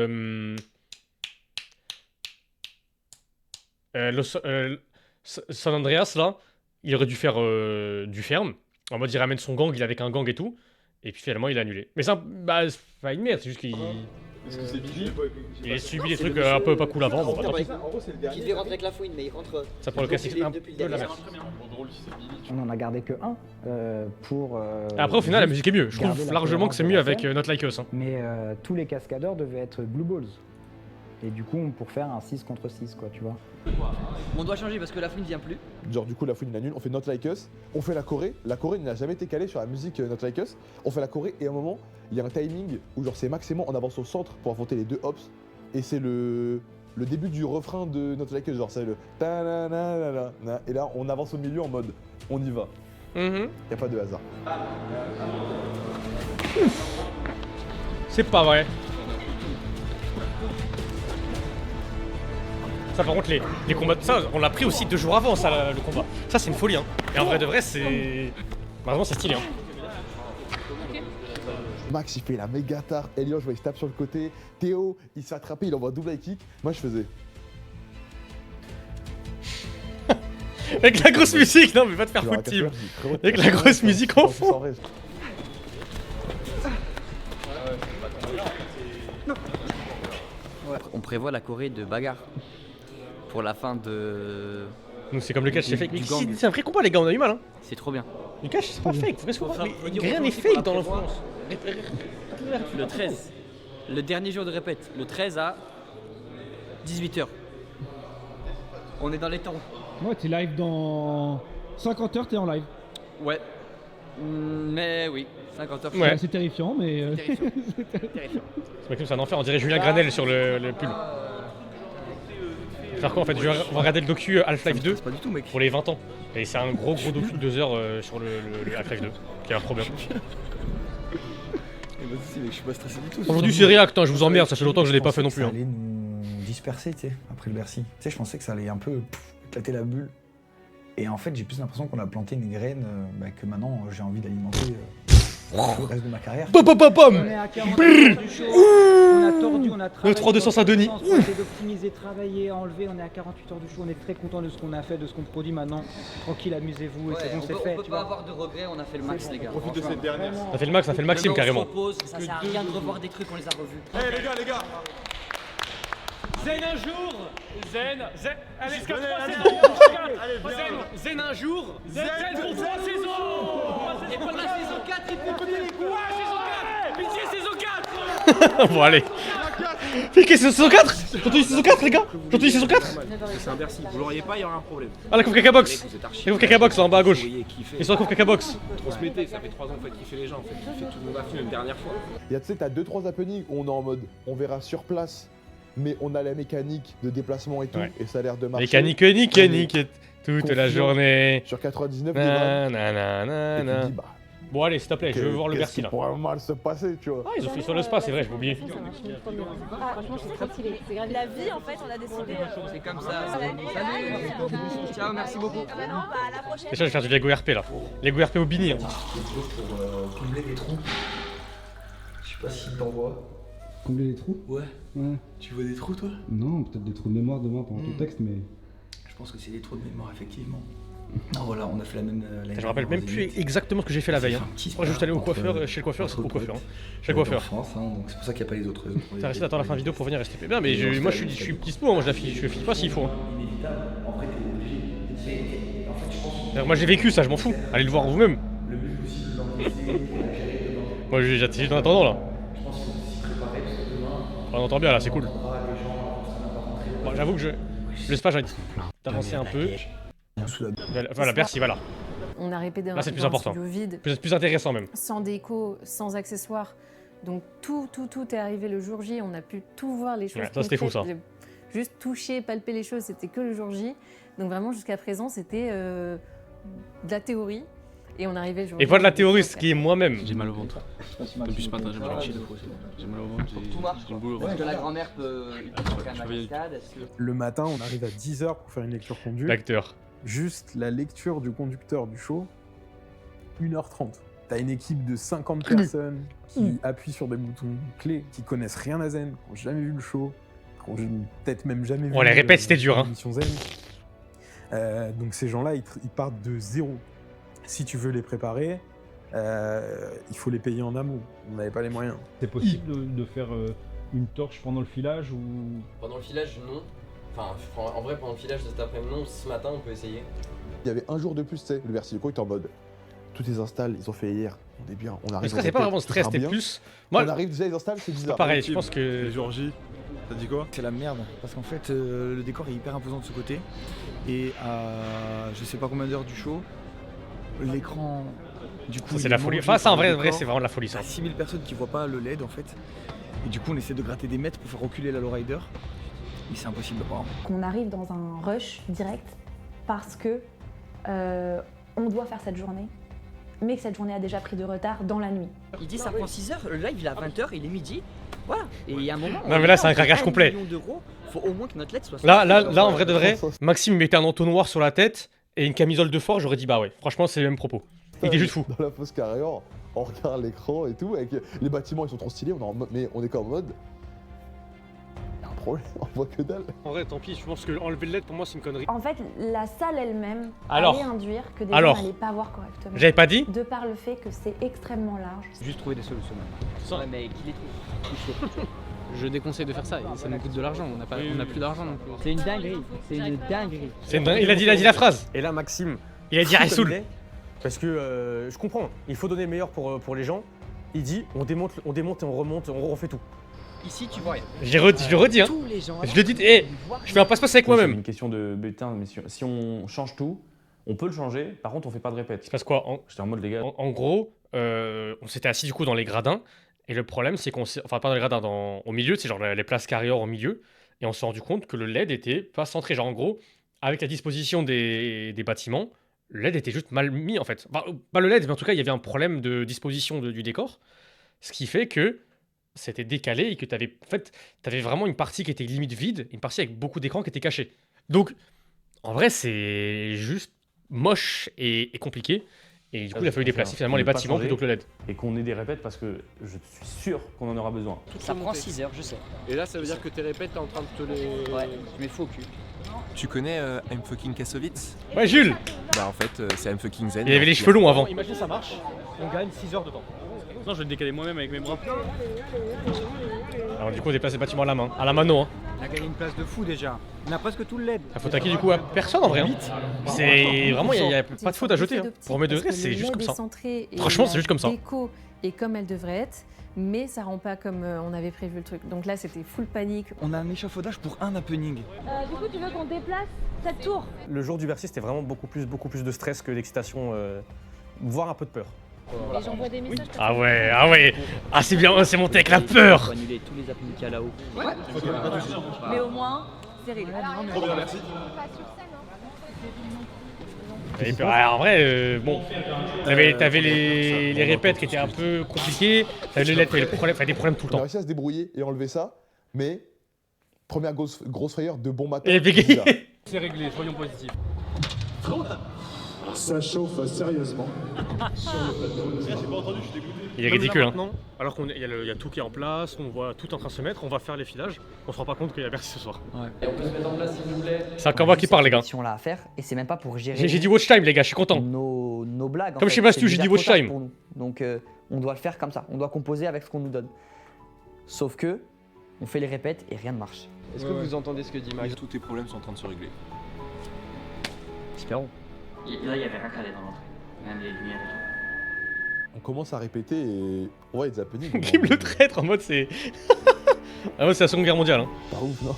S1: San Andreas, là, il aurait dû faire du ferme. En mode, il ramène son gang, il est avec un gang et tout. Et puis finalement, il a annulé. Mais ça, bah, c'est pas une merde, c'est juste qu'il.
S6: Est-ce que c'est Billy?
S1: Il a subi des trucs un peu pas cool avant. Bon, bah, tant pis.
S3: Il devait rentrer avec la fouine, mais il rentre.
S1: Ça pour le classique, un peu de la merde.
S12: On en a gardé que un pour.
S1: Après, au final, la musique est mieux. Je trouve largement que c'est mieux avec Not Like Us. Hein.
S12: Mais tous les cascadeurs devaient être Blue Balls. Et du coup, pour faire un 6 contre 6, quoi, tu vois.
S3: On doit changer parce que la fouine ne vient plus.
S6: Genre, du coup, la fouine il annule. On fait Not Like Us. On fait la Corée. La Corée n'a jamais été calée sur la musique Not Like Us. On fait la Corée et à un moment, il y a un timing où, genre, c'est Max et moi, on avance au centre pour affronter les 2 hops. Et c'est le début du refrain de Not Like Us. Genre, c'est le ta na na na na. Et là, on avance au milieu en mode on y va. Y a pas de hasard.
S1: C'est pas vrai. Ça par contre les combats, ça on l'a pris aussi 2 jours avant ça le combat. Ça c'est une folie hein. Et en vrai de vrai c'est... Vraiment c'est stylé hein.
S6: Max il fait la méga tarte, Elliot je vois il se tape sur le côté, Théo il se fait attraper, il envoie double high kick, moi je faisais...
S1: Avec la grosse musique, non mais va te faire foutre team. Avec la grosse musique en fond.
S3: On prévoit la Corée de bagarre pour la fin de...
S1: Nous c'est comme le catch c'est fake, c'est un vrai combat les gars, on a eu mal hein.
S3: C'est trop bien.
S1: Le catch c'est pas fake, rien n'est fake dans l'enfance.
S3: Le 13, le dernier jour de répète, le 13 à 18h. On est dans les temps.
S18: Ouais, t'es live dans 50 heures, t'es en live.
S3: Ouais. Mais oui, 50 heures.
S18: Ouais. C'est terrifiant, mais...
S3: Terrifiant.
S1: C'est un enfer, on dirait Julien Granel sur le pull. Faire quoi en fait? On va regarder le docu Half-Life 2 pour les 20 ans. Et c'est un gros docu de 2 heures sur le Half-Life 2, qui a un problème.
S15: Je suis pas stressé du tout.
S1: Aujourd'hui c'est React, hein, je vous emmerde, ça fait longtemps que je l'ai pas fait non plus.
S8: Ça allait nous disperser, tu sais, après le Bercy. Tu sais, je pensais que ça allait un peu éclater la bulle. Et en fait, j'ai plus l'impression qu'on a planté une graine que maintenant j'ai envie d'alimenter le reste de ma carrière.
S1: Pom pom pom pom.
S18: On est à 40 heures du show. On a tordu, on a travaillé.
S1: Le 3200 Saint-Denis.
S18: On a essayé d'optimiser, travailler, enlever. On est à 48 heures du show. On est très content de ce qu'on a fait, de ce qu'on produit maintenant. Tranquille, amusez-vous.
S3: Ouais,
S18: et c'est bon, c'est fait.
S3: On peut pas avoir de regrets, on a fait le max, les gars.
S6: Profite de cette dernière.
S1: On a fait le max, on a fait le maximum carrément.
S3: Ça sert à rien de revoir des trucs, on les a revus.
S6: Eh les gars
S11: Zen un jour. Zen. Allez, Scott, 3 saisons. Zen un jour. Zen pour 3 saisons.
S3: Et pour la saison 4, il faut que les coups.
S11: Ouais, saison 4. Pitié, saison 4.
S1: Bon allez. Piqué saison 4. J'ai entendu saison 4 les gars. J'ai entendu saison 4.
S15: C'est un Bercy, vous l'auriez pas, il y aurait un problème.
S1: Ah la Coupe Caca Box. La Coupe Caca Box en bas à gauche. Ils sont à Coupe Caca Box.
S15: Transmettez, ça fait 3 ans que vous faites kiffer les gens, faites kiffer tout le monde à fond, même dernière fois.
S6: Tu sais, t'as 2-3 happenings où on est en mode on verra sur place mais on a la mécanique de déplacement et tout, et ça a l'air de marcher.
S1: Mécanique, toute la journée.
S6: Sur 99,
S1: nanana. Bon allez, s'il te plaît, je veux voir le Bercy là.
S6: Ça pourrait mal se passer, tu vois.
S1: Ah, ils ont fait sur le spa, c'est vrai, je m'oubliais.
S17: Franchement, c'est trop stylé. La vie, en fait, on a décidé.
S3: C'est comme ça. Ciao, merci beaucoup.
S17: À la prochaine.
S1: Et ça, je vais faire du Lego RP là. Lego RP au Bini. Hein.
S8: Pour combler les trous. Je sais pas s'il t'envoie.
S20: Combler les trous?
S8: Ouais. Tu vois des trous, toi?
S20: Non, peut-être des trous de mémoire demain pendant ton texte, mais.
S8: Je pense que c'est des trous de mémoire, effectivement. Non, voilà, on a fait la même.
S1: Je me rappelle même plus exactement ce que j'ai fait la veille. Hein. Moi, je suis allé au coiffeur, chez le coiffeur, c'est au coiffeur. Chez le coiffeur.
S8: Donc c'est pour ça qu'il n'y a pas les autres.
S1: T'as resté d'attendre la fin de vidéo pour venir rester bien, mais moi je suis dispo, moi je finis pas s'il faut. Hein. Moi j'ai vécu ça, je m'en fous. Allez le voir vous-même. Moi j'ai juste en attendant là. On entend bien là, c'est cool. Bon, j'avoue que le spa, j'ai d'avancer un peu. Voilà, Bercy, voilà.
S16: On a répété
S1: là, c'est plus important.
S16: Vide,
S1: plus intéressant même.
S16: Sans déco, sans accessoires. Donc tout est arrivé le jour J. On a pu tout voir, les choses.
S1: Ouais, ça c'était fou ça.
S16: Juste toucher, palper les choses, c'était que le jour J. Donc vraiment jusqu'à présent, c'était de la théorie. Et on arrivait le jour J.
S1: Et pas de la théorie, ce qui est moi-même.
S11: J'ai mal au ventre. Depuis ce matin, j'ai mal au ventre. J'ai mal au ventre.
S3: Tout marche. Est-ce que la grand-mère peut quand même à la stade?
S14: Le matin, on arrive à 10h pour faire une lecture conduite.
S1: L'acteur.
S14: Juste la lecture du conducteur du show, 1h30. T'as une équipe de 50 personnes qui appuient sur des boutons clés, qui connaissent rien à Zen, qui n'ont jamais vu le show, qui n'ont peut-être même jamais vu.
S1: On les répète, c'était dur. Hein.
S14: Zen. Donc ces gens-là, ils partent de zéro. Si tu veux les préparer, il faut les payer en amont. On n'avait pas les moyens.
S20: C'est possible de faire une torche pendant le filage ou...
S21: Pendant le filage, non. Enfin, en vrai, pendant le filage de cet après-midi, non. Ce matin, on peut essayer.
S6: Il y avait un jour de plus, tu sais, le Bercy Déco était en mode. Tout les installs, ils ont fait hier. On est bien, on arrive.
S1: Mais c'est pas vraiment stress, c'était plus.
S6: Moi, on arrive déjà, ils installent, c'est bizarre.
S1: Pareil, je pense que.
S4: Georgie, t'as dit quoi?
S8: C'est la merde, parce qu'en fait, le décor est hyper imposant de ce côté. Et à je sais pas combien d'heures du show, l'écran. Du coup,
S1: c'est la folie. Enfin, ça en vrai, c'est vraiment de la folie ça.
S8: 6000 personnes qui voient pas le LED en fait. Et du coup, on essaie de gratter des mètres pour faire reculer la lowrider. Mais c'est impossible.
S17: Qu'on arrive dans un rush direct parce que on doit faire cette journée, mais que cette journée a déjà pris de retard dans la nuit.
S3: Il dit ça prend 6 heures, le live il est à 20h, il est midi. Voilà. Et il y a un moment.
S1: Non mais là c'est un craquage complet.
S3: Faut au moins que notre lettre soit.
S1: Là en vrai de vrai, Maxime mettait un entonnoir sur la tête et une camisole de forge, j'aurais dit bah ouais, franchement c'est le même propos. Il était juste fou.
S6: Dans la pause carrière, on regarde l'écran et tout, avec les bâtiments ils sont trop stylés, mais on est qu'en mode. On voit que dalle.
S1: En vrai, tant pis, je pense que enlever le LED pour moi c'est une connerie.
S17: En fait, la salle elle-même allait induire que des gens n'allaient pas voir correctement.
S1: J'avais pas dit.
S17: De par le fait que c'est extrêmement large.
S11: Juste trouver des solutions.
S21: Ouais, mais qui les trouve?
S11: Je déconseille de faire ça, ça nous coûte de l'argent, on n'a plus d'argent non plus.
S3: C'est une dinguerie, c'est une dinguerie.
S1: Il a dit la phrase.
S10: Et là Maxime,
S1: il a dit Rasoul.
S10: Parce que je comprends, il faut donner le meilleur pour les gens. Il dit on démonte et on remonte, on refait tout.
S3: Ici, tu vois rien.
S1: Je le redis, hein. Je le dis, je fais un passe-passe avec moi-même.
S9: C'est une question de putain, mais si on change tout, on peut le changer, par contre on fait pas de répète.
S1: Il se passe quoi?
S9: J'étais en mode les gars.
S1: En gros, on s'était assis du coup dans les gradins, et le problème c'est enfin pas dans les gradins, au milieu, c'est genre les places carrières au milieu, et on s'est rendu compte que le LED était pas centré. Genre en gros, avec la disposition des bâtiments, le LED était juste mal mis en fait. Enfin, pas le LED, mais en tout cas il y avait un problème de disposition du décor, ce qui fait que c'était décalé et que t'avais vraiment une partie qui était limite vide, une partie avec beaucoup d'écrans qui était cachée. Donc, en vrai, c'est juste moche et compliqué. Et du coup, il a fallu déplacer finalement les bâtiments plutôt que le LED.
S9: Et qu'on ait des répètes parce que je suis sûr qu'on en aura besoin.
S3: Ça prend 6 heures, je sais.
S21: Et là, ça veut dire que tes répètes, t'es en train de te les.
S3: Ouais, je mets faux au cul.
S22: Tu connais I'm Fucking Kassovitz?
S1: Ouais, Jules.
S22: Bah en fait, c'est I'm Fucking Zen.
S1: Il avait les cheveux longs avant.
S10: Imagine ça marche, on gagne 6 heures de temps.
S11: Non, je vais le décaler moi-même avec mes bras.
S1: Alors du coup on déplace les bâtiments à la mano. Hein.
S18: On a gagné une place de fou déjà. On a presque tout le LED.
S1: Il faut taquer du coup à personne en vrai. Hein. C'est vraiment, il n'y a pas de faute à jeter. Hein. Pour mes degrés, c'est juste comme ça. Franchement, c'est juste comme ça.
S16: Déco est comme elle devrait être, mais ça rend pas comme on avait prévu le truc. Donc là, c'était full panique.
S8: On a un échafaudage pour un happening.
S17: Du coup, tu veux qu'on déplace cette tour?
S10: Le jour du Bercy, c'était vraiment beaucoup plus de stress que d'excitation, voire un peu de peur.
S16: Et j'envoie des messages.
S1: Ah ouais, ah ouais. Ah c'est bien, c'est monté avec la peur.
S3: Faut annuler tous les happenings qu'il y a là-haut.
S17: Ouais. Mais au moins, c'est réglé.
S4: Trop bien, merci.
S1: En vrai, bon, t'avais les répètes qui étaient un peu compliquées, t'avais les lettres, t'avais des problèmes tout le temps.
S6: On a réussi à se débrouiller et enlever ça, mais première grosse frayeur de bon matin.
S1: Et bégayé.
S11: C'est réglé, soyons positifs.
S4: Ça chauffe sérieusement.
S1: Il est ridicule, hein.
S10: Maintenant, alors qu'il y a tout qui est en place, on voit tout en train de se mettre, on va faire les filages, on se rend pas compte qu'il y a Bercy ce soir.
S21: Ouais. Et on peut se mettre en place s'il vous plaît.
S1: C'est encore moi qui parle, les gars.
S2: Là à faire et c'est même pas pour gérer.
S1: J'ai dit watch time, les gars, je suis content.
S2: Nos blagues.
S1: Comme chez Bastu, j'ai dit watch time.
S2: Pour nous. Donc on doit le faire comme ça. On doit composer avec ce qu'on nous donne. Sauf que on fait les répètes et rien ne marche.
S21: Est-ce que vous entendez ce que dit Max?
S22: Tous tes problèmes sont en train de se régler.
S2: Espérons.
S3: Là, il y avait rien calé dans l'entrée. Même les lumières et tout.
S6: On commence à répéter et on voit les happenings.
S1: Gim le traître en mode c'est. En mode c'est la Seconde Guerre mondiale. Hein.
S6: Pas ouf, non?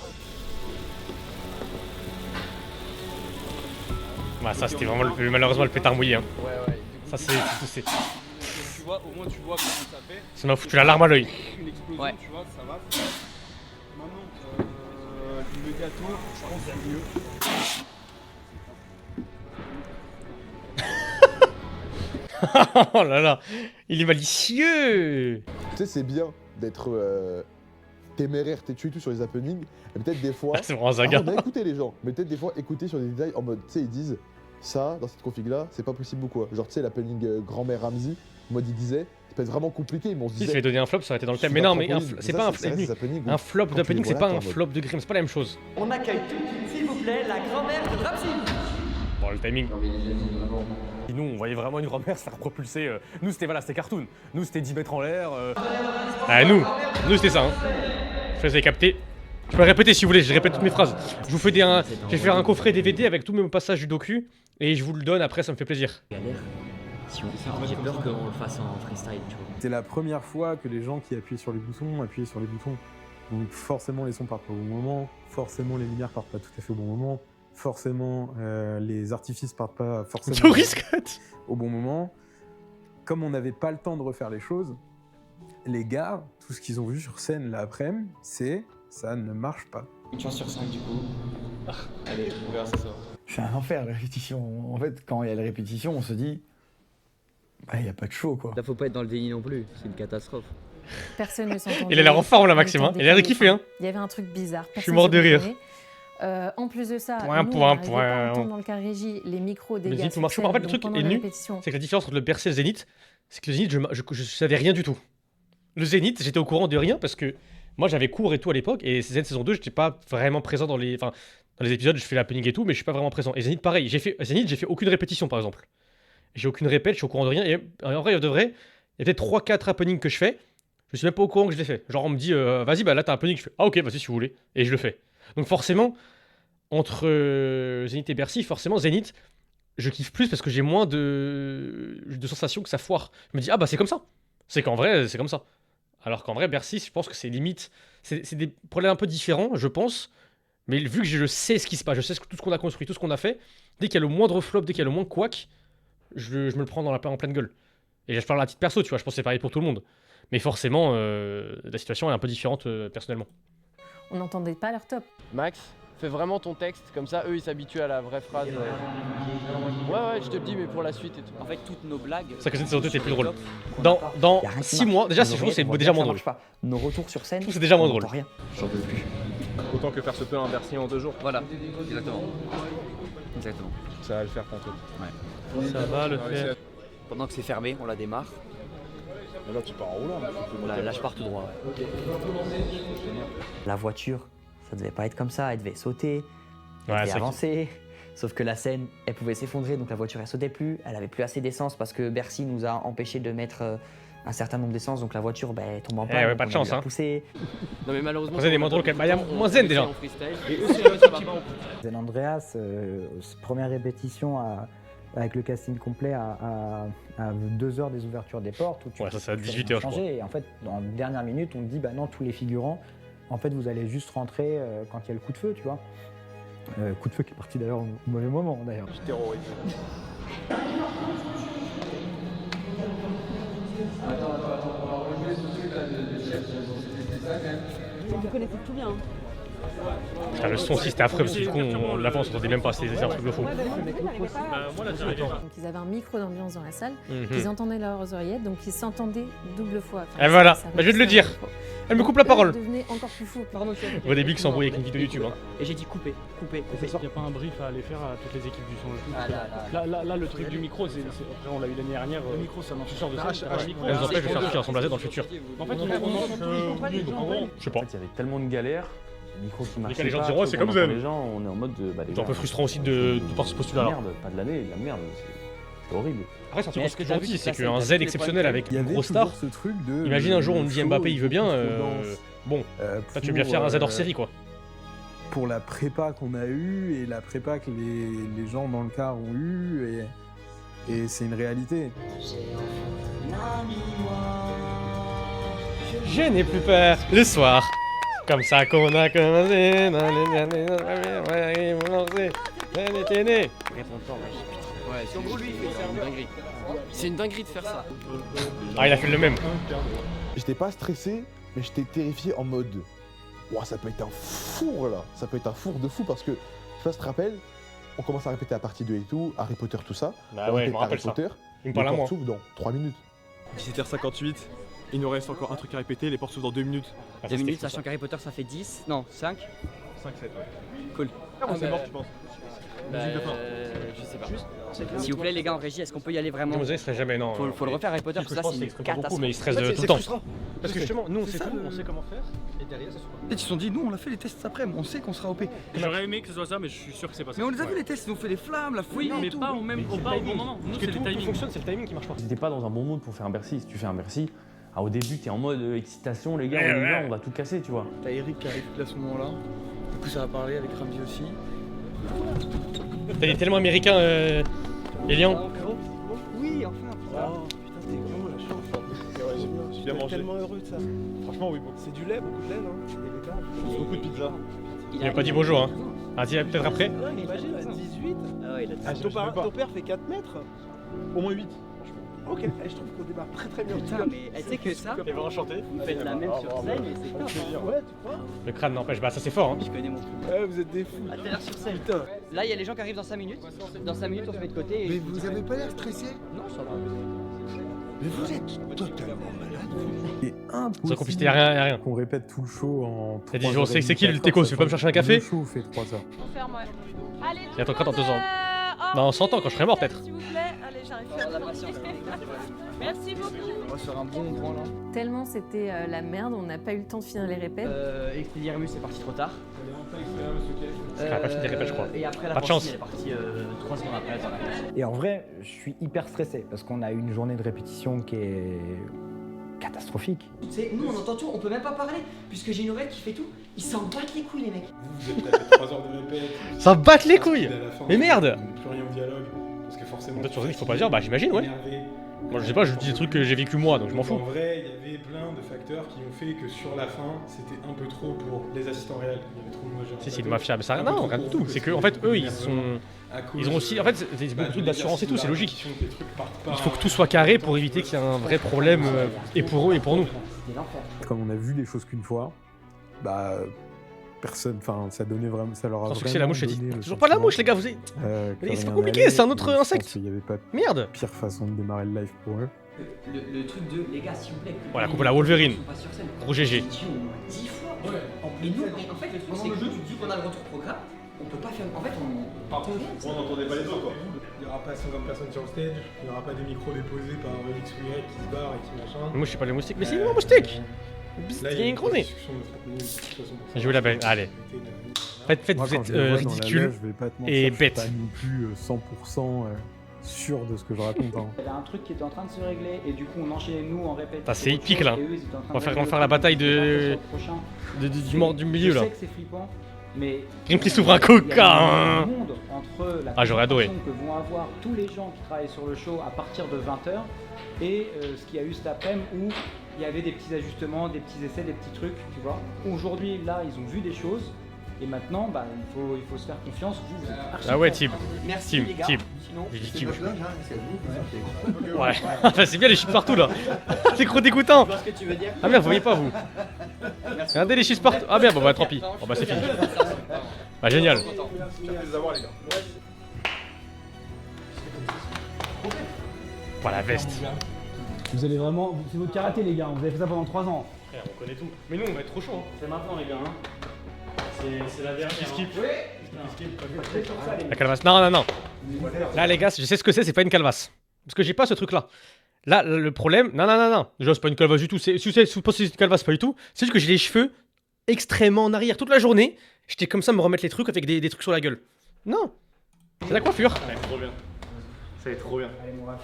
S1: Bah, ça c'était vraiment malheureusement le pétard mouillé. Hein.
S21: Ouais.
S1: Ça c'est.
S21: Tu vois, au moins tu vois comment ça fait.
S1: Ça m'a foutu la larme à l'œil.
S21: Une explosion, tu vois, ça va. Maintenant, le gâteau, je pense que c'est mieux.
S1: Oh là là, il est malicieux.
S6: Tu sais, c'est bien d'être téméraire, têtu et tout sur les happenings, mais peut-être des fois...
S1: c'est vraiment Zaga.
S6: On a écouté les gens, mais peut-être des fois écouter sur des détails en mode, tu sais, ils disent ça, dans cette config-là, c'est pas possible ou quoi. Genre, tu sais, l'happening grand-mère Ramsey, en mode il disait, ça peut être vraiment compliqué, mais on se
S1: Si
S6: disait...
S1: tu avais donné un flop, ça aurait été dans le thème. Mais non, mais c'est pas un flop d'happening, c'est pas un flop de Grim, c'est pas la même chose.
S3: On accueille tout de suite, s'il vous plaît, la grand-mère de Ramsey.
S1: Bon, le timing.
S10: Et nous, on voyait vraiment une grand-mère se faire propulser. Nous, c'était cartoon. Nous, c'était 10 mètres en l'air.
S1: Ah, nous c'était ça. Hein. Je vous ai capté. Je peux le répéter si vous voulez, je répète toutes mes phrases. Je vous fais je vais faire un coffret DVD avec tous mes passages du docu et je vous le donne après, ça me fait plaisir.
S3: J'ai peur qu'on le fasse en freestyle, tu vois.
S5: C'est la première fois que les gens qui appuyaient sur les boutons. Donc forcément les sons partent pas au bon moment, forcément les lumières partent pas tout à fait au bon moment, forcément les artifices partent pas forcément au bon moment. Comme on n'avait pas le temps de refaire les choses, les gars, tout ce qu'ils ont vu sur scène l'après-midi, c'est ça ne marche pas.
S3: Une chance sur 5 du coup. Allez, on verra ce soir.
S8: C'est un enfer la répétition. En fait, quand il y a la répétition, on se dit, bah il y a pas de show quoi.
S3: Là, faut pas être dans le déni non plus, c'est une catastrophe.
S16: Personne ne s'entendait.
S1: Il a l'air en forme là, Maxime. Hein. Il a l'air de kiffer. Hein.
S16: Il y avait un truc bizarre.
S1: Je suis mort de rire.
S16: En plus de ça,
S1: point.
S16: Dans le cas régie, les micros des gars.
S1: Je me rappelle le truc est nu, c'est que la différence entre le Bercy et le Zénith, c'est que le Zénith, je savais rien du tout. Le Zénith, j'étais au courant de rien parce que moi j'avais cours et tout à l'époque et saison 2, j'étais pas vraiment présent dans les épisodes, je fais l'happening et tout, mais je suis pas vraiment présent. Et Zénith, pareil, j'ai fait aucune répétition par exemple. J'ai aucune répète, je suis au courant de rien. Et en vrai, de vrai, il y a peut-être 3-4 happenings que je fais. Je suis même pas au courant que je les fais. Genre on me dit, vas-y, bah là t'as un happening, je fais, ah ok, vas-y si vous voulez. Et je le fais. Donc forcément, entre Zénith et Bercy, forcément Zénith, je kiffe plus parce que j'ai moins de sensations que ça foire. Je me dis, ah bah c'est comme ça. C'est qu'en vrai, c'est comme ça. Alors qu'en vrai, Bercy, je pense que c'est limite. C'est des problèmes un peu différents, je pense. Mais vu que je sais ce qui se passe, je sais tout ce qu'on a construit, tout ce qu'on a fait, dès qu'il y a le moindre flop, dès qu'il y a le moindre couac, je me le prends en pleine gueule. Et là, je parle à titre perso, tu vois, je pense que c'est pareil pour tout le monde. Mais forcément, la situation est un peu différente personnellement.
S16: On n'entendait pas leur top.
S21: Max, fais vraiment ton texte, comme ça eux ils s'habituent à la vraie phrase. Ouais, je te le dis, mais pour la suite et tout.
S3: En fait, toutes nos blagues.
S1: Ça que cette saison 2 était plus drôle. Dans 6 mois, déjà, c'est déjà moins drôle.
S2: Nos retours sur scène,
S1: c'est déjà moins drôle.
S2: Rien.
S21: J'en veux plus. Autant que faire ce peu un Bercy en 2 jours. Voilà, exactement. Ça va le faire tantôt.
S1: Ouais. Ça va le faire.
S3: Pendant que c'est fermé, on la démarre.
S4: Là, tu pars en roulant.
S3: Là, je pars tout droit.
S2: La voiture, ça devait pas être comme ça, elle devait sauter, elle
S1: Ouais,
S2: devait avancer. Sauf que la scène, elle pouvait s'effondrer, donc la voiture, elle sautait plus. Elle avait plus assez d'essence parce que Bercy nous a empêché de mettre un certain nombre d'essence, donc la voiture, elle tombe en panne.
S1: Ouais, pas de chance, hein.
S21: Non, mais malheureusement.
S1: Vous avez moins drôle quand même. Il y a moins zen déjà.
S21: Et eux, c'est la voiture qui va en
S12: Zen Andreas, première répétition avec le casting complet à 2 heures des ouvertures des portes. Où
S1: ouais, ça c'est à 18h, je crois.
S12: Et en fait, en dernière minute, on te dit, bah non, tous les figurants, en fait, vous allez juste rentrer quand il y a le coup de feu, tu vois. Coup de feu qui est parti d'ailleurs au mauvais moment, d'ailleurs.
S21: Je terrorise.
S7: Vous connaissez tout bien.
S1: Le son aussi c'était affreux parce que du coup l'avant on s'entendait même pas, c'était un truc de fou.
S16: Donc ils avaient un micro d'ambiance dans la salle, ils entendaient leurs oreillettes, donc ils s'entendaient double fois. Enfin,
S1: et voilà, je vais te le dire. Elle me coupe la parole.
S16: Ça devenait encore plus fou.
S1: Au début qu'ils s'embrouillaient avec une vidéo YouTube.
S3: Et j'ai dit couper.
S11: Il n'y a pas un brief à aller faire à toutes les équipes du son. Là, le truc du micro, après on l'a eu l'année dernière. Le micro, ça marche. Tu sors de ça,
S1: elle nous empêche de faire ce qui ressemble à ça dans le futur.
S11: En fait,
S1: Je sais pas.
S9: Il y avait tellement de galères. Le micro qui marchait
S1: les gens
S9: pas,
S1: diront, c'est comme ça.
S9: Les gens, on est en mode de.
S1: C'est un peu frustrant aussi de par ce postulat là.
S9: Merde, pas de l'année, la merde, c'est horrible.
S1: Après, c'est un truc qu'on se dit, c'est qu'un Z exceptionnel avec une grosse star. Imagine un jour on nous dit Mbappé il veut bien. Bon, là tu veux bien faire un Z hors série quoi.
S5: Pour la prépa qu'on a eue et la prépa que les gens dans le car ont eue, et c'est une réalité.
S1: Je n'ai plus peur. Le soir. Comme ça qu'on a commencé.
S3: Ouais, c'est une dinguerie. C'est une dinguerie de faire ça.
S1: Ah, il a fait le même.
S6: J'étais pas stressé, mais j'étais terrifié en mode. Ouah, ça peut être un four là. Ça peut être un four de fou parce que, je sais pas si tu te rappelles, on commence à répéter la partie 2 et tout, Harry Potter, tout ça.
S1: Bah ouais, je me rappelle ça.
S6: Il me parle à moi. S'ouvre dans 3 minutes.
S4: 17h58, il nous reste encore un truc à répéter, les portes s'ouvrent dans 2 minutes.
S3: 2 minutes, sachant qu'Harry Potter ça fait 10, non, 5.
S4: 5, 7, ouais.
S3: Cool.
S4: C'est mort, tu penses
S3: je sais pas. S'il vous plaît les gars en régie, est-ce qu'on peut y aller vraiment?
S1: Vous serait jamais, non.
S3: Faut le refaire Harry Potter parce que là c'est une catastrophe.
S1: Mais il stresse tout le temps.
S11: Parce que justement, nous on sait tout, on sait comment faire.
S15: Et derrière ça se passe. Ils se sont dit, nous on a fait les tests après, on sait qu'on sera OP.
S11: J'aurais aimé que ce soit ça, mais je suis sûr que c'est pas ça.
S15: Mais on les a vu les tests, ils ont fait les flammes, la fouille.
S11: Oui, mais pas au bon moment.
S1: Parce que tout fonctionne, c'est le timing qui marche pas.
S9: Si t'es pas dans un bon mood pour faire un Bercy, si tu fais un Bercy, au début t'es en mode excitation, les gars, on va tout casser, tu vois.
S15: T'as Eric qui arrive à ce moment-là, du coup ça va parler avec Ramzi aussi.
S1: T'es tellement américain, Elian.
S15: Oui, enfin. Oh, putain, t'es gros, la chance.
S4: J'ai bien mangé.
S15: Tellement heureux de ça.
S4: Franchement, oui, beaucoup.
S15: C'est du lait, beaucoup de lait, non?
S4: Beaucoup de pizza.
S1: Il a pas dit bonjour, hein. Ah, dis peut-être après.
S15: Imagine, à 18.
S3: Ah,
S15: Ton père fait 4 mètres.
S4: Au moins 8.
S15: Ok, je trouve qu'on démarre très bien.
S3: Putain, mais tu sais que ça,
S4: il va enchanter.
S3: vous faites la même sur scène et c'est top.
S15: Ouais, tu crois?
S1: Le crâne n'empêche, bah ça c'est fort, hein.
S3: Je connais mon truc.
S15: Ouais, vous êtes des fous.
S3: À tout à l'heure sur scène. Putain. Là, il y a les gens qui arrivent dans 5 minutes. Dans 5 minutes, on se met de côté.
S8: Mais vous avez pas l'air stressé?
S3: Non, ça va.
S8: Mais vous êtes totalement malade.
S5: C'est impossible.
S1: Sans complicité, y a rien.
S5: Qu'on répète tout le show en.
S1: T'as dit, c'est qui le Teco? Tu veux pas me chercher un café?
S5: Le show fait 3 heures.
S7: On ferme, ouais. Allez,
S1: Et attends, dans 2 ans. Dans 100 ans, quand je serai mort peut-être.
S7: S'il vous plaît, allez, j'arrive plus. Merci beaucoup.
S15: On va se faire un bon point là.
S16: Tellement c'était la merde, on n'a pas eu le temps de finir les répètes.
S3: Expédiarmus est parti trop tard.
S1: Elle a pas fini les répètes, je crois.
S3: Et après la
S1: Pas de chance.
S3: elle est partie 3 secondes après dans la classe.
S12: Et en vrai, je suis hyper stressé parce qu'on a eu une journée de répétition qui est catastrophique.
S3: Nous on entend tout, on peut même pas parler puisque j'ai une oreille qui fait tout. Ils s'en battent les couilles les mecs.
S14: Vous êtes tapé 3 heures de répète.
S1: Ça battent les couilles. Mais merde.
S14: Plus rien au dialogue. Parce que forcément.
S1: Toi, tu sais qu'il faut pas dire, bah j'imagine, ouais. Moi je sais pas, je dis des trucs que j'ai vécu moi, donc je m'en fous.
S14: En vrai, il y avait plein de facteurs qui ont fait que sur la fin, c'était un peu trop pour les assistants réels. Il y avait trop de majeurs.
S1: Si, de mafia, mais ça non, rien du tout. C'est que en fait, eux, ils ont aussi, en fait, c'est beaucoup de trucs d'assurance et tout, c'est logique. Il faut que tout soit carré pour éviter qu'il y ait un vrai problème, et pour eux et pour nous.
S5: Comme on a vu les choses qu'une fois, bah personne, enfin ça donnait vraiment, ça leur a
S1: Sans
S5: vraiment
S1: succès, la mouche, elle dit
S5: donné le
S1: toujours pas la
S5: sentiment,
S1: mouche, les gars, vous êtes. C'est pas compliqué, c'est un autre insecte.
S5: Il y avait pas
S1: Merde.
S5: pire façon de démarrer le live pour eux.
S3: Le truc de les gars, s'il vous plaît.
S1: Voilà, coupe la Wolverine. Gros GG.
S3: 10 fois. Ouais. Et nous, en fait, le truc c'est que vu qu'on a le retour programme, on peut pas faire. En fait,
S14: Par contre, on n'entendait pas les autres quoi. Il n'y aura pas 50 personnes sur le stage, il n'y aura pas des micros déposés par X ou Y qui se barrent et qui machin.
S1: Moi je sais pas les moustiques, mais c'est moi moustique.
S14: Là, il y a une
S1: gros nez. J'ai joué la belle, allez. Faites,
S5: Moi,
S1: vous
S5: quand
S1: êtes
S5: je les vois dans la
S1: ridicule
S5: loge, je vais pas te mentir,
S1: et
S5: je suis
S1: bête.
S5: pas non plus 100% sûr de ce que je raconte. Hein.
S18: Il y avait un truc qui était en train de se régler et du coup on enchaînait nous en répète.
S1: C'est épique là. On va faire la bataille du milieu là.
S18: Je sais que c'est flippant, mais
S1: Grim qui s'ouvre un coca.
S18: Ah,
S1: j'aurais adoré.
S18: Que vont avoir tous les gens qui travaillent sur le show à partir de 20h et ce qu'il y a eu cet après-midi où il y avait des petits ajustements, des petits essais, des petits trucs, tu vois. Aujourd'hui, là, ils ont vu des choses Et maintenant, bah, il faut se faire confiance. Vous êtes archi
S1: Ah ouais,
S18: fort.
S1: Tib.
S3: Merci,
S1: Tim,
S3: les gars.
S1: Tim.
S3: Sinon,
S1: J'ai dit
S3: c'est
S1: Tib.
S3: votre loge, hein, c'est à vous.
S1: Ouais, enfin, c'est bien les chiffres partout là. C'est trop dégoûtant.
S3: Je vois ce que tu veux dire.
S1: Ah merde, vous voyez pas vous. Regardez les chiffres partout. Ah merde, bon bah tant pis. Bon bah c'est fini. Bah génial. Voilà la veste.
S18: Vous allez vraiment. C'est votre karaté, les gars. Vous avez fait ça pendant 3 ans.
S1: Frère, on connaît tout. Mais nous on va être trop chaud. Hein.
S11: C'est maintenant, les gars. C'est la dernière.
S1: Skip. La calvasse. Non, non, non. Là les gars, je sais ce que c'est pas une calvasse. Parce que j'ai pas ce truc là. Là, le problème. Non, non, non, non. Déjà, c'est pas une calvasse du tout. Si vous pensez que c'est une calvasse, pas du tout. C'est juste que j'ai les cheveux extrêmement en arrière toute la journée. J'étais comme ça me remettre les trucs avec des trucs sur la gueule. Non. C'est la coiffure.
S11: Ça va être trop bien. Ça va être trop bien.
S18: Allez, mon ref.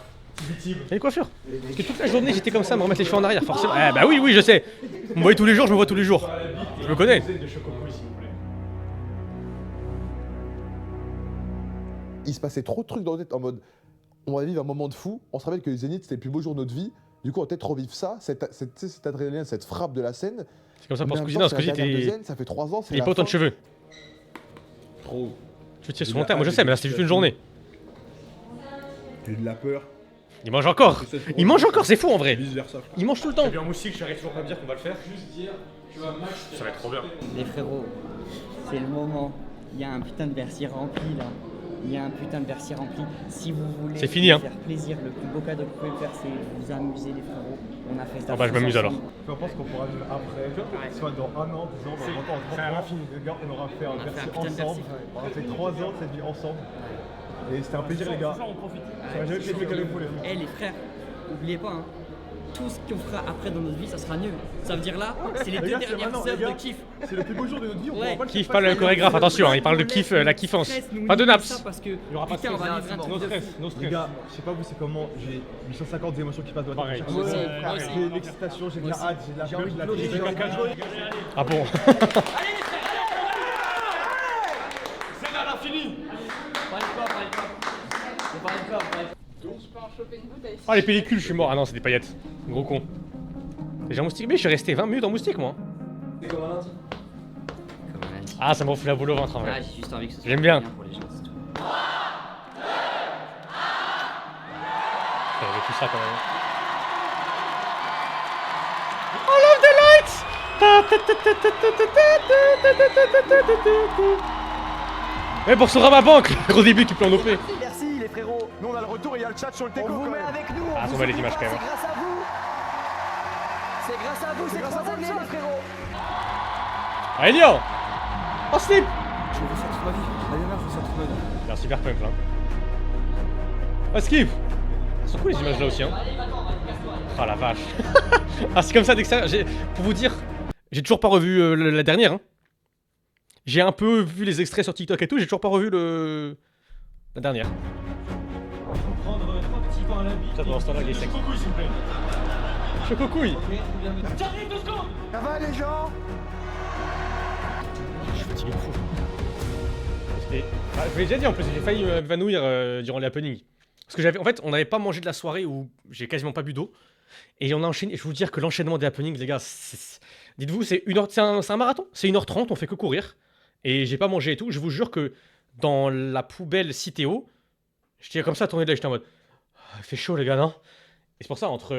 S1: C'est une coiffure. Parce que toute la journée j'étais comme ça, me remettre les cheveux en arrière, forcément. Eh bah oui, oui, je sais. Vous me voyez tous les jours, je me vois tous les jours. Je me connais.
S6: Il se passait trop de trucs dans notre tête en mode on va vivre un moment de fou. On se rappelle que les Zénith c'était le plus beau jour de notre vie. Du coup, on va peut-être revivre ça, cette adrénaline, cette frappe de la scène.
S1: C'est comme ça pour
S6: Mais en
S1: Squeezie.
S6: même
S1: Non,
S6: temps, c'est
S1: Squeezie,
S6: la dernière de
S1: t'es.
S6: Zen, ça fait 3 ans.
S1: Il a pas autant de cheveux.
S6: Trop.
S1: Je tire sur mon terme, moi je sais, mais là c'était juste une journée.
S6: J'ai de la peur.
S1: Il mange encore. Il mange encore, c'est fou en vrai. Il mange tout le temps.
S10: J'ai vu un moustique, j'arrive toujours pas à me dire qu'on va le faire. Ça va être trop bien.
S3: Les frérots, c'est le moment. Il y a un putain de Bercy rempli là. Il y a un putain de Bercy rempli. Si vous voulez
S1: C'est fini, hein.
S3: faire plaisir, le plus beau cadeau que vous pouvez me faire, c'est vous amuser les frérots. On a fait ça.
S1: Ah bah je m'amuse alors.
S4: On pense qu'on pourra vivre après, soit dans 1 an, 10 ans, dans 20 ans, 30 ans. Les gars, on aura fait un Bercy ensemble. On a fait 3 ans de cette vie ensemble. Et c'était un plaisir, les gars.
S3: On profite.
S4: J'aurais jamais fait le avec vous, les gars.
S3: Eh les frères, oubliez pas, hein, tout ce qu'on fera après dans notre vie, ça sera nul. Ça veut dire là, c'est les 2
S4: gars, c'est
S3: dernières
S4: maintenant,
S3: heures
S4: les gars.
S3: de kiff.
S4: C'est le plus beau jour de notre vie, on pourra pas le
S1: Kiff,
S4: faire
S1: pas le
S4: passer.
S1: chorégraphe, attention, hein, il parle de kiff, la kiffance. Pas de naps.
S3: Parce que,
S4: Il y aura pas de
S3: putain, on va
S4: stress,
S3: vivre un truc
S4: no
S3: de
S4: stress,
S3: fou.
S4: no stress. Les gars, je sais pas vous, c'est comment, j'ai 850 émotions qui passent dans la tête.
S3: Moi aussi, moi aussi.
S4: J'ai de l'excitation, j'ai de la hâte, j'ai de la peur, j'ai de la
S3: envie de
S4: tristesse.
S1: Ah bon.
S11: C'est à l'infini.
S1: Ah les pellicules, je suis mort. Ah non, c'est des paillettes. Gros con. Déjà moustique, mais je suis resté 20 minutes en moustique moi.
S3: C'est comme un lundi.
S1: Ah ça me refait la boule au ventre en vrai.
S3: Ah, j'ai juste envie que ce soit
S1: J'aime bien.
S3: pour les gens, c'est tout.
S1: Il y avait tout ça quand même. I love the lights. Mais pour Sorama Bank, gros début qui peut en OP.
S8: Merci les frérots. Nous on a le retour et il y a le chat sur le Teco. On vous met avec nous.
S1: Ah, on voit les images quand même.
S8: C'est grâce à vous. C'est grâce à vous ces 3 années les frérots.
S1: Allez, Lyon. Oh slip.
S8: Je veux ça toute ma vie. Allez, merde, je veux ça toute ma vie.
S1: Il y a un super punk là. Ah, skip. Elles sont cool les images là aussi hein. Ah la vache. Ah c'est comme ça d'extérieur. Pour vous dire, j'ai toujours pas revu la dernière hein. J'ai un peu vu les extraits sur TikTok et tout, j'ai toujours pas revu la dernière.
S11: Prendre 3 petits pains à la bite.
S1: Ça pendant ce temps-là, il est sec.
S11: Coucouille, s'il vous plaît.
S1: Chococouille.
S11: J'arrive 2 secondes.
S8: Ça va les gens?
S1: Je suis fatigué de fou. Je vous l'ai déjà dit en plus, j'ai failli m'évanouir durant les happenings. Parce que en fait, on n'avait pas mangé de la soirée où j'ai quasiment pas bu d'eau. Et on a enchaîné, je vais vous dire que l'enchaînement des happenings, les gars, dites-vous, c'est un marathon, c'est 1h30, on fait que courir. Et j'ai pas mangé et tout, je vous jure que dans la poubelle Citéo, j'étais comme ça tourné de là, j'étais en mode ah, il fait chaud les gars, non? Et c'est pour ça, entre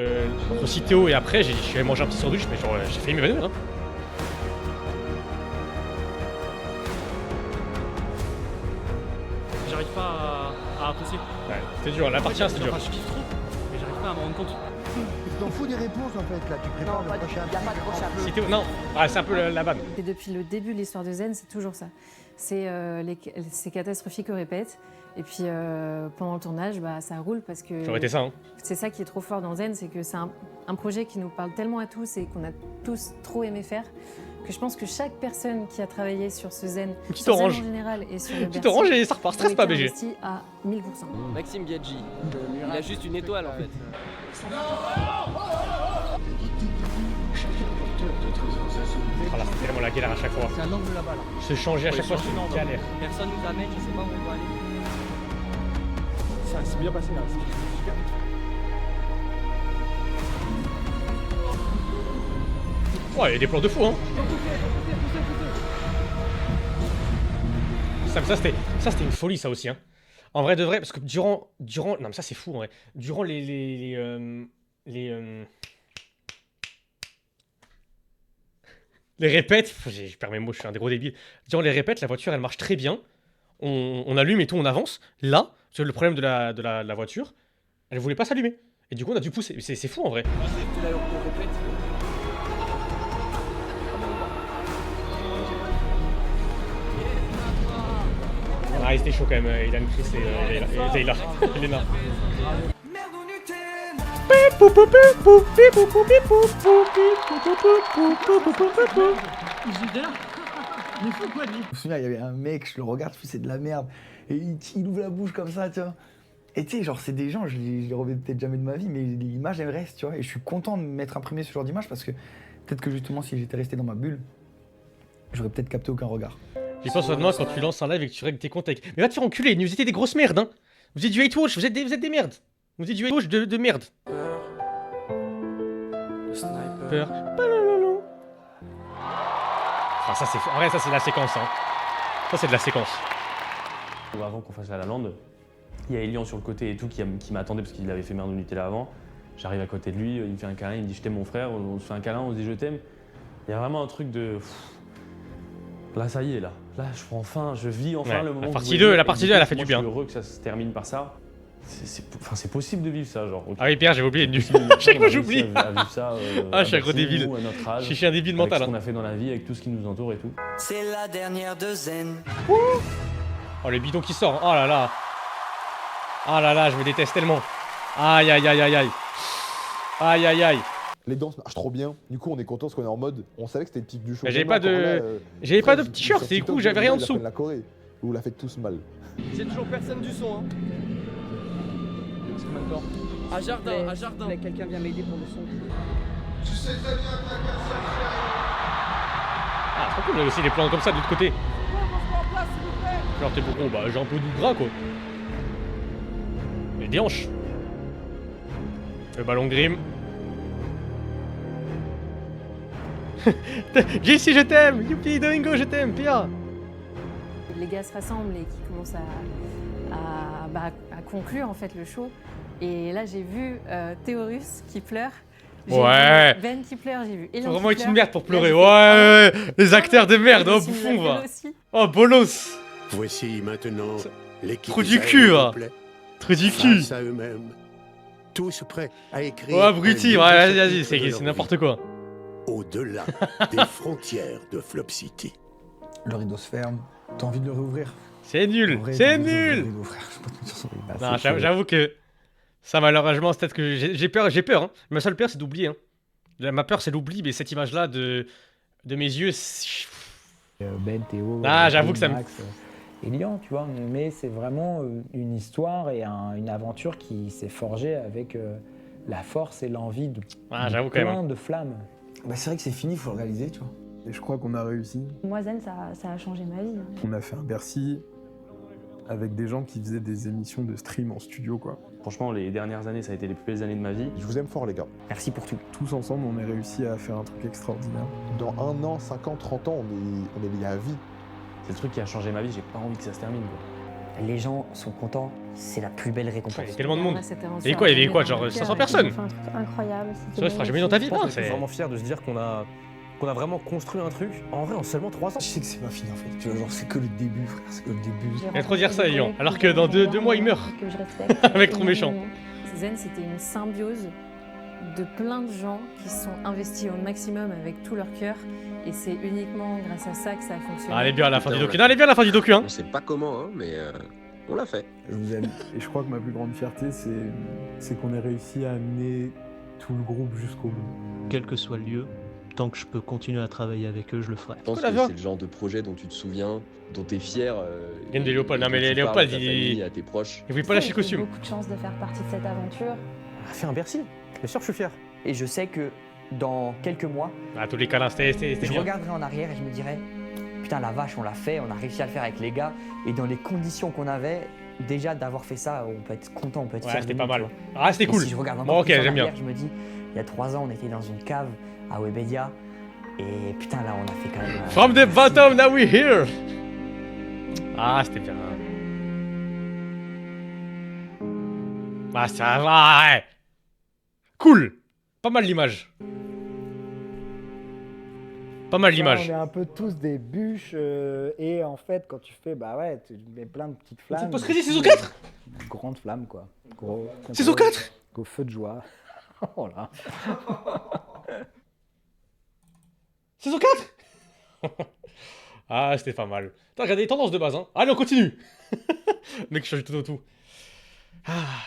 S1: Citéo et après, je suis allé manger un petit sandwich, mais genre j'ai failli m'évanouir. Hein.
S11: J'arrive pas à apprécier.
S1: Ouais, c'est dur, la partie 1 c'est dur.
S11: Je kiffe trop, mais j'arrive pas à me rendre compte.
S8: Tu t'en fous des réponses en fait là, tu prépares le prochain.
S3: Il n'y a pas de prochain.
S1: Citéo, non, ah, c'est un peu la vanne.
S16: Et depuis le début de l'histoire de Zen, c'est toujours ça. C'est catastrophique au répète. Et puis pendant le tournage, bah, ça roule parce que.
S1: Ça aurait été ça. Hein.
S16: C'est ça qui est trop fort dans Zen, c'est que c'est un projet qui nous parle tellement à tous et qu'on a tous trop aimé faire. Que je pense que chaque personne qui a travaillé sur ce Zen,
S1: Petite
S16: sur
S1: orange.
S16: Zen en général et sur le
S1: Petite
S16: Bercy,
S1: orange et ça repart, stress
S16: on
S1: pas,
S16: était
S1: BG.
S16: investi à 1000%.
S3: Maxime Biaggi, il a juste une étoile en fait.
S1: Oh là, c'est tellement la galère à chaque fois.
S3: C'est un angle là-bas là.
S1: Se changer à chaque fois, c'est une galère.
S3: Personne nous amène, je sais pas où on va aller.
S4: Ça s'est bien passé là, c'est super.
S1: Ouais, il y a des plans de fou, hein. c'était une folie, ça aussi. Hein. En vrai de vrai, parce que durant... Non, mais ça, c'est fou, en vrai. Durant les répètes, je perds mes mots, je suis un des gros débiles. Durant les répètes, la voiture, elle marche très bien. On allume et tout, on avance. Là, c'est le problème de la voiture, elle voulait pas s'allumer. Et du coup, on a dû pousser. C'est fou, en vrai. Ah, il était chaud quand même, Ilan Chris et Zayla. Elena.
S8: Je me souviens, il y avait un mec, je le regarde, c'est de la merde. Et il ouvre la bouche comme ça, tu vois. Et tu sais, genre, c'est des gens, je les reverrai peut-être jamais de ma vie, mais l'image, elle reste, tu vois. Et je suis content de m'être imprimé ce genre d'image parce que peut-être que justement, si j'étais resté dans ma bulle, j'aurais peut-être capté aucun regard.
S1: J'y pense maintenant quand tu lances un live et que tu règles tes comptes avec. Mais va te faire enculer, vous étiez des grosses merdes, hein. Vous êtes du hate watch, vous êtes des merdes. Vous êtes du hate watch de merde. Peur. Ah, ça c'est. En vrai, ça c'est de la séquence, hein. Ça c'est de la séquence.
S9: Avant qu'on fasse la lande, il y a Elian sur le côté et tout qui m'attendait parce qu'il avait fait merde de Nutella avant. J'arrive à côté de lui, il me fait un câlin, il me dit je t'aime mon frère, on se fait un câlin, on se dit je t'aime. Il y a vraiment un truc de. Là ça y est là je prends enfin, je vis enfin le moment.
S1: La partie 2 elle a fait du bien.
S9: Je suis heureux que ça se termine par ça. C'est possible de vivre ça genre.
S1: Okay. Ah oui Pierre j'avais oublié, chaque fois j'oublie. Ah je suis un gros débile. Je suis un débile mental.
S9: Avec ce qu'on a fait dans la vie, avec tout ce qui nous entoure et tout.
S3: C'est la dernière de Zen.
S1: Oh le bidon qui sort, oh là là. Ah là là, je me déteste tellement. Aïe aïe aïe aïe aïe. Aïe aïe aïe.
S6: Les danses marchent trop bien. Du coup, on est content parce qu'on est en mode. On savait que c'était le pic du show.
S1: J'avais pas de t-shirt, c'est cool, j'avais rien en dessous.
S6: La Corée, où vous la faites tous mal.
S7: J'ai toujours personne du son, hein. À jardin, à jardin.
S18: Quelqu'un vient m'aider pour le son.
S7: Tu sais très bien que la personne.
S1: Ah, c'est trop cool, il y a aussi des plans comme ça de l'autre côté. Genre, t'es bon, bah j'ai un peu de gras quoi. Les des hanches. Le ballon Grim. JC, je t'aime. Youpi, Domingo, je t'aime. Pia.
S16: Les gars se rassemblent et qui commencent à conclure en fait le show. Et là, j'ai vu Théorus qui pleure.
S1: Ouais.
S16: Vu Ben qui pleure, j'ai vu Elian.
S1: Faut vraiment
S16: qui
S1: être
S16: pleure.
S1: une merde pour pleurer. Ouais. Les acteurs de merde, oh bouffon va. Oh bolos.
S13: Voici maintenant l'équipe.
S1: Trou du cul, va. Trou du cul.
S13: Face à eux-mêmes, tous prêts à écrire.
S1: Oh abruti, ouais, vas-y, c'est n'importe quoi.
S13: Au-delà des frontières de Flop City.
S8: Le rideau se ferme, t'as envie de le réouvrir.
S1: C'est nul, c'est nul. Non, j'avoue que ça malheureusement, c'est peut-être que j'ai peur. Hein. Ma seule peur, c'est d'oublier. Hein. Ma peur, c'est l'oubli, mais cette image-là de mes yeux.
S12: Ben, Théo.
S1: Ah, j'avoue que ça me.
S12: Elian, tu vois, mais c'est vraiment une histoire et une aventure qui s'est forgée avec la force et l'envie de plein de flammes.
S8: Bah c'est vrai que c'est fini, il faut le réaliser, tu vois.
S5: Et je crois qu'on a réussi.
S17: Moi, Zen, ça a changé ma vie.
S5: On a fait un Bercy avec des gens qui faisaient des émissions de stream en studio, quoi.
S9: Franchement, les dernières années, ça a été les plus belles années de ma vie.
S6: Je vous aime fort, les gars.
S2: Merci pour tout.
S5: Tous ensemble, on a réussi à faire un truc extraordinaire.
S6: Dans 1 an, 5 ans, 30 ans, on est liés à vie.
S9: C'est le truc qui a changé ma vie, j'ai pas envie que ça se termine, quoi.
S2: Les gens sont contents, c'est la plus belle récompense.
S1: Il y a tellement de monde. Et quoi, il y avait quoi, genre 500 personnes?
S17: Incroyable.
S1: Ça, tu feras jamais dans ta vie,
S10: Je suis vraiment fier de se dire qu'on a vraiment construit un truc, en vrai, en seulement 3 ans.
S8: Je sais que c'est pas fini, en fait. Tu vois, genre, c'est que le début, frère, c'est que le début.
S1: Il va trop dire ça, Elian. Alors que dans 2 mois, il meurt. Avec trop méchant.
S16: Zen, c'était une symbiose de plein de gens qui se sont investis au maximum avec tout leur cœur. Et c'est uniquement grâce à ça que ça a fonctionné.
S1: Ah, elle est bien à la fin du docu. Non, elle est bien à la fin du docu, hein.
S22: On sait pas comment, hein, mais on l'a fait.
S5: Je vous aime. Et je crois que ma plus grande fierté, c'est qu'on ait réussi à amener tout le groupe jusqu'au bout.
S19: Quel que soit le lieu, tant que je peux continuer à travailler avec eux, je le ferai.
S22: Je pense que c'est le genre de projet dont tu te souviens, dont tu es fier.
S1: Gagne des Léopold. Non, mais les Léopold,
S22: à tes proches.
S1: Il voulait pas lâcher le costume.
S17: J'ai beaucoup de chance de faire partie de cette aventure.
S10: Fais un Bercy. Bien sûr que je suis fier.
S2: Et je sais que dans quelques mois,
S1: tous les câlins, c'était
S2: je
S1: bien.
S2: regarderai en arrière et je me dirai, putain la vache, on l'a fait, on a réussi à le faire avec les gars. Et dans les conditions qu'on avait, déjà d'avoir fait ça, on peut être content, on peut être fier.
S1: Ouais, c'était
S2: de
S1: pas
S2: nous,
S1: mal.
S2: tu vois.
S1: Ah, c'était
S2: Et
S1: cool.
S2: Si je regarde
S1: Bon,
S2: encore
S1: ok,
S2: plus en
S1: j'aime bien.
S2: arrière, je me dis, il y a 3 ans, on était dans une cave à Webedia. Et putain, là, on a fait quand même.
S1: From the bottom, now we're here. Ah, c'était bien. Ah, ça va, ouais. Cool. Pas mal l'image. Pas mal l'image.
S12: On est un peu tous des bûches et en fait quand tu fais bah ouais tu mets plein de petites flammes.
S1: C'est post-crédit saison 4.
S12: Grande flamme quoi. Gros,
S1: saison 4.
S12: Gros feu de joie. Oh là.
S1: Saison 4. Ah c'était pas mal. T'as regardé les tendances de base hein. Allez on continue. Mec je change tout au tout. Ah.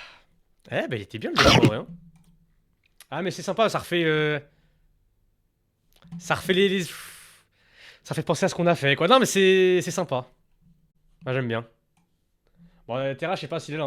S1: Eh ben il était bien le jeu en vrai hein. Ah mais c'est sympa, ça refait ça refait les... Ça fait penser à ce qu'on a fait quoi. Non mais c'est sympa. Ah, j'aime bien. Bon Terra je sais pas s'il est là.